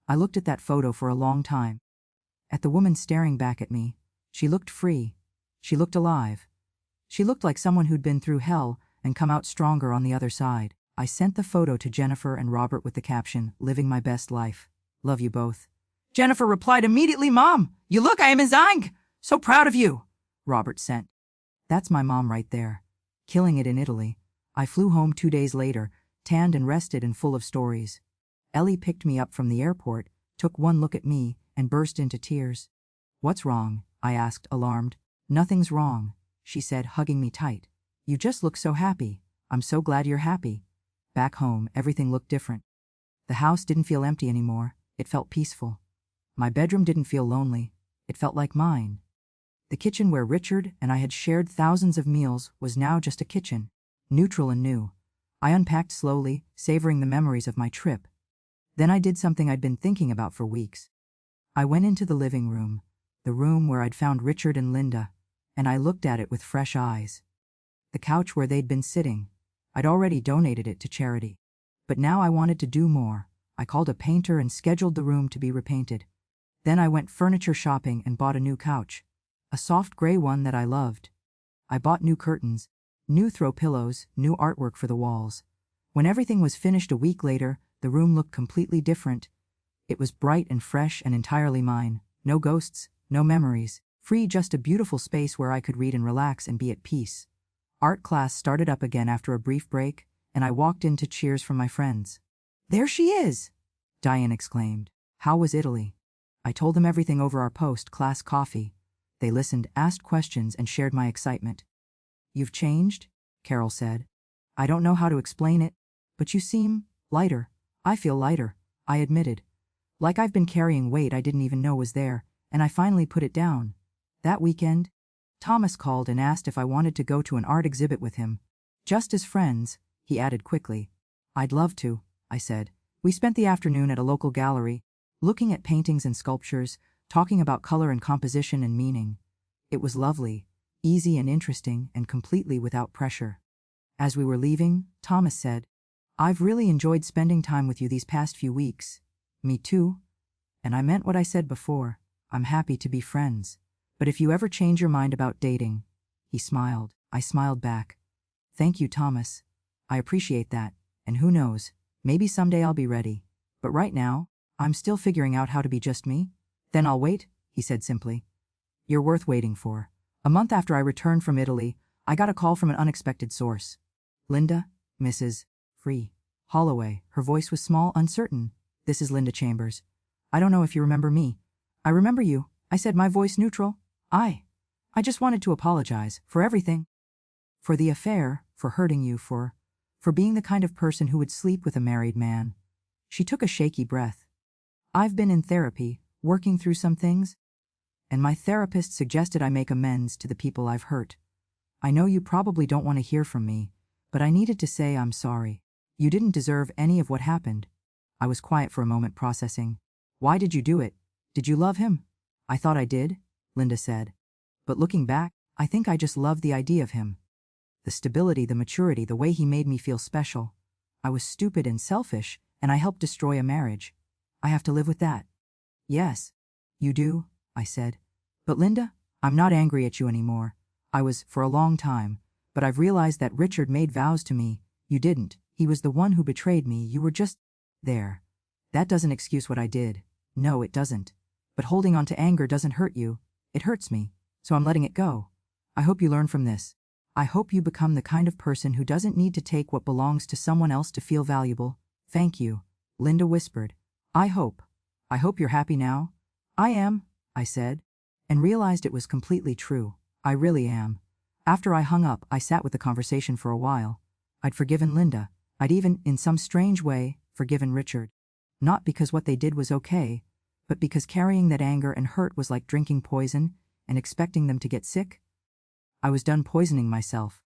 I looked at that photo for a long time. At the woman staring back at me. She looked free. She looked alive. She looked like someone who'd been through hell and come out stronger on the other side. I sent the photo to Jennifer and Robert with the caption, "Living my best life. Love you both." Jennifer replied immediately, "Mom, you look amazing. So proud of you." Robert sent. That's my mom right there. Killing it in Italy. I flew home 2 days later, tanned and rested and full of stories. Ellie picked me up from the airport, took one look at me, and burst into tears. "What's wrong?" I asked, alarmed. "Nothing's wrong," she said, hugging me tight. "You just look so happy. I'm so glad you're happy." Back home, everything looked different. The house didn't feel empty anymore. It felt peaceful. My bedroom didn't feel lonely. It felt like mine. The kitchen where Richard and I had shared thousands of meals was now just a kitchen, neutral and new. I unpacked slowly, savoring the memories of my trip. Then I did something I'd been thinking about for weeks. I went into the living room, the room where I'd found Richard and Linda, and I looked at it with fresh eyes. The couch where they'd been sitting. I'd already donated it to charity. But now I wanted to do more. I called a painter and scheduled the room to be repainted. Then I went furniture shopping and bought a new couch. A soft gray one that I loved. I bought new curtains, new throw pillows, new artwork for the walls. When everything was finished a week later, the room looked completely different. It was bright and fresh and entirely mine. No ghosts, no memories. Free, just a beautiful space where I could read and relax and be at peace. Art class started up again after a brief break, and I walked in to cheers from my friends. "There she is!" Diane exclaimed. "How was Italy?" I told them everything over our post-class coffee. They listened, asked questions, and shared my excitement. "You've changed," Carol said. "I don't know how to explain it, but you seem lighter." "I feel lighter," I admitted. "Like I've been carrying weight I didn't even know was there, and I finally put it down. That weekend, Thomas called and asked if I wanted to go to an art exhibit with him. Just as friends," he added quickly. "I'd love to," I said. We spent the afternoon at a local gallery, looking at paintings and sculptures, talking about color and composition and meaning. It was lovely, easy and interesting, and completely without pressure. As we were leaving, Thomas said, "I've really enjoyed spending time with you these past few weeks." "Me too." And I meant what I said before. I'm happy to be friends. But if you ever change your mind about dating. He smiled. I smiled back. "Thank you, Thomas. I appreciate that, and who knows, maybe someday I'll be ready. But right now, I'm still figuring out how to be just me." "Then I'll wait," he said simply. "You're worth waiting for." A month after I returned from Italy, I got a call from an unexpected source. "Linda, Mrs. Free Holloway." Her voice was small, uncertain. "This is Linda Chambers. I don't know if you remember me." "I remember you," I said, my voice neutral. I just wanted to apologize for everything. For the affair, for hurting you, for being the kind of person who would sleep with a married man." She took a shaky breath. "I've been in therapy, working through some things, and my therapist suggested I make amends to the people I've hurt. I know you probably don't want to hear from me, but I needed to say I'm sorry. You didn't deserve any of what happened." I was quiet for a moment, processing. "Why did you do it? Did you love him?" "I thought I did," Linda said. "But looking back, I think I just loved the idea of him. The stability, the maturity, the way he made me feel special. I was stupid and selfish, and I helped destroy a marriage. I have to live with that." "Yes, you do," I said. "But Linda, I'm not angry at you anymore. I was for a long time, but I've realized that Richard made vows to me. You didn't. He was the one who betrayed me. You were just there. That doesn't excuse what I did. No, it doesn't. But holding on to anger doesn't hurt you. It hurts me. So I'm letting it go. I hope you learn from this. I hope you become the kind of person who doesn't need to take what belongs to someone else to feel valuable." "Thank you," Linda whispered. I hope you're happy now." "I am," I said, and realized it was completely true. I really am. After I hung up, I sat with the conversation for a while. I'd forgiven Linda. I'd even, in some strange way, forgiven Richard. Not because what they did was okay, but because carrying that anger and hurt was like drinking poison and expecting them to get sick. I was done poisoning myself.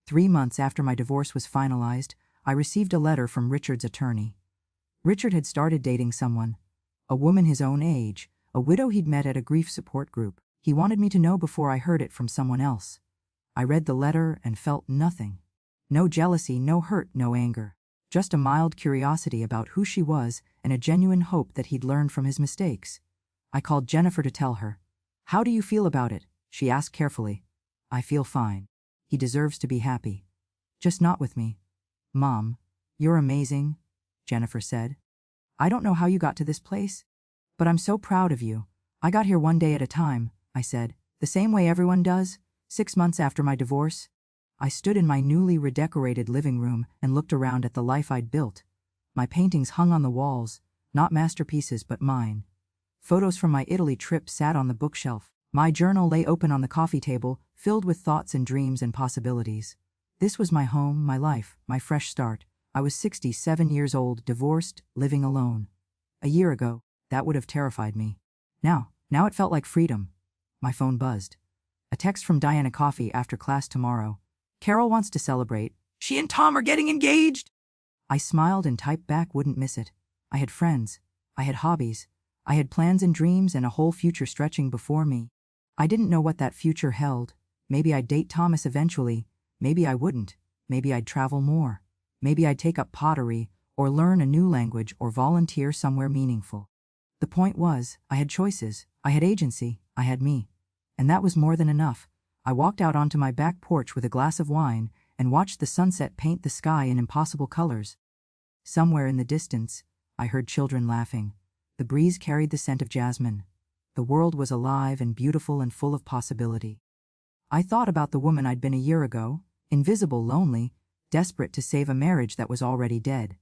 3 months after my divorce was finalized, I received a letter from Richard's attorney. Richard had started dating someone, a woman his own age, a widow he'd met at a grief support group. He wanted me to know before I heard it from someone else. I read the letter and felt nothing. No jealousy, no hurt, no anger. Just a mild curiosity about who she was and a genuine hope that he'd learned from his mistakes. I called Jennifer to tell her. "How do you feel about it?" she asked carefully. "I feel fine. He deserves to be happy. Just not with me." "Mom, you're amazing," Jennifer said. "I don't know how you got to this place, but I'm so proud of you." "I got here one day at a time," I said, "the same way everyone does, 6 months after my divorce." I stood in my newly redecorated living room and looked around at the life I'd built. My paintings hung on the walls, not masterpieces but mine. Photos from my Italy trip sat on the bookshelf. My journal lay open on the coffee table, filled with thoughts and dreams and possibilities. This was my home, my life, my fresh start. I was 67 years old, divorced, living alone. A year ago, that would have terrified me. Now it felt like freedom. My phone buzzed. A text from Diana: "Coffee after class tomorrow. Carol wants to celebrate. She and Tom are getting engaged." I smiled and typed back, "Wouldn't miss it." I had friends. I had hobbies. I had plans and dreams and a whole future stretching before me. I didn't know what that future held. Maybe I'd date Thomas eventually. Maybe I wouldn't. Maybe I'd travel more. Maybe I'd take up pottery, or learn a new language, or volunteer somewhere meaningful. The point was, I had choices. I had agency. I had me. And that was more than enough. I walked out onto my back porch with a glass of wine and watched the sunset paint the sky in impossible colors. Somewhere in the distance, I heard children laughing. The breeze carried the scent of jasmine. The world was alive and beautiful and full of possibility. I thought about the woman I'd been a year ago, invisible, lonely, desperate to save a marriage that was already dead.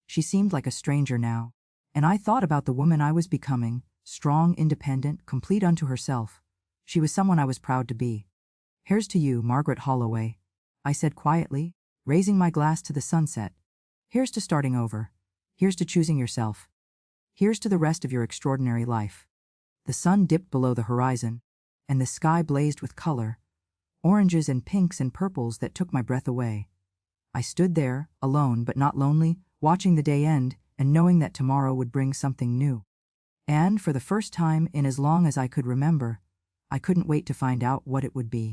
She seemed like a stranger now. And I thought about the woman I was becoming, strong, independent, complete unto herself. She was someone I was proud to be. "Here's to you, Margaret Holloway," I said quietly, raising my glass to the sunset. "Here's to starting over. Here's to choosing yourself. Here's to the rest of your extraordinary life." The sun dipped below the horizon, and the sky blazed with color, oranges and pinks and purples that took my breath away. I stood there, alone but not lonely, watching the day end and knowing that tomorrow would bring something new. And for the first time in as long as I could remember, I couldn't wait to find out what it would be.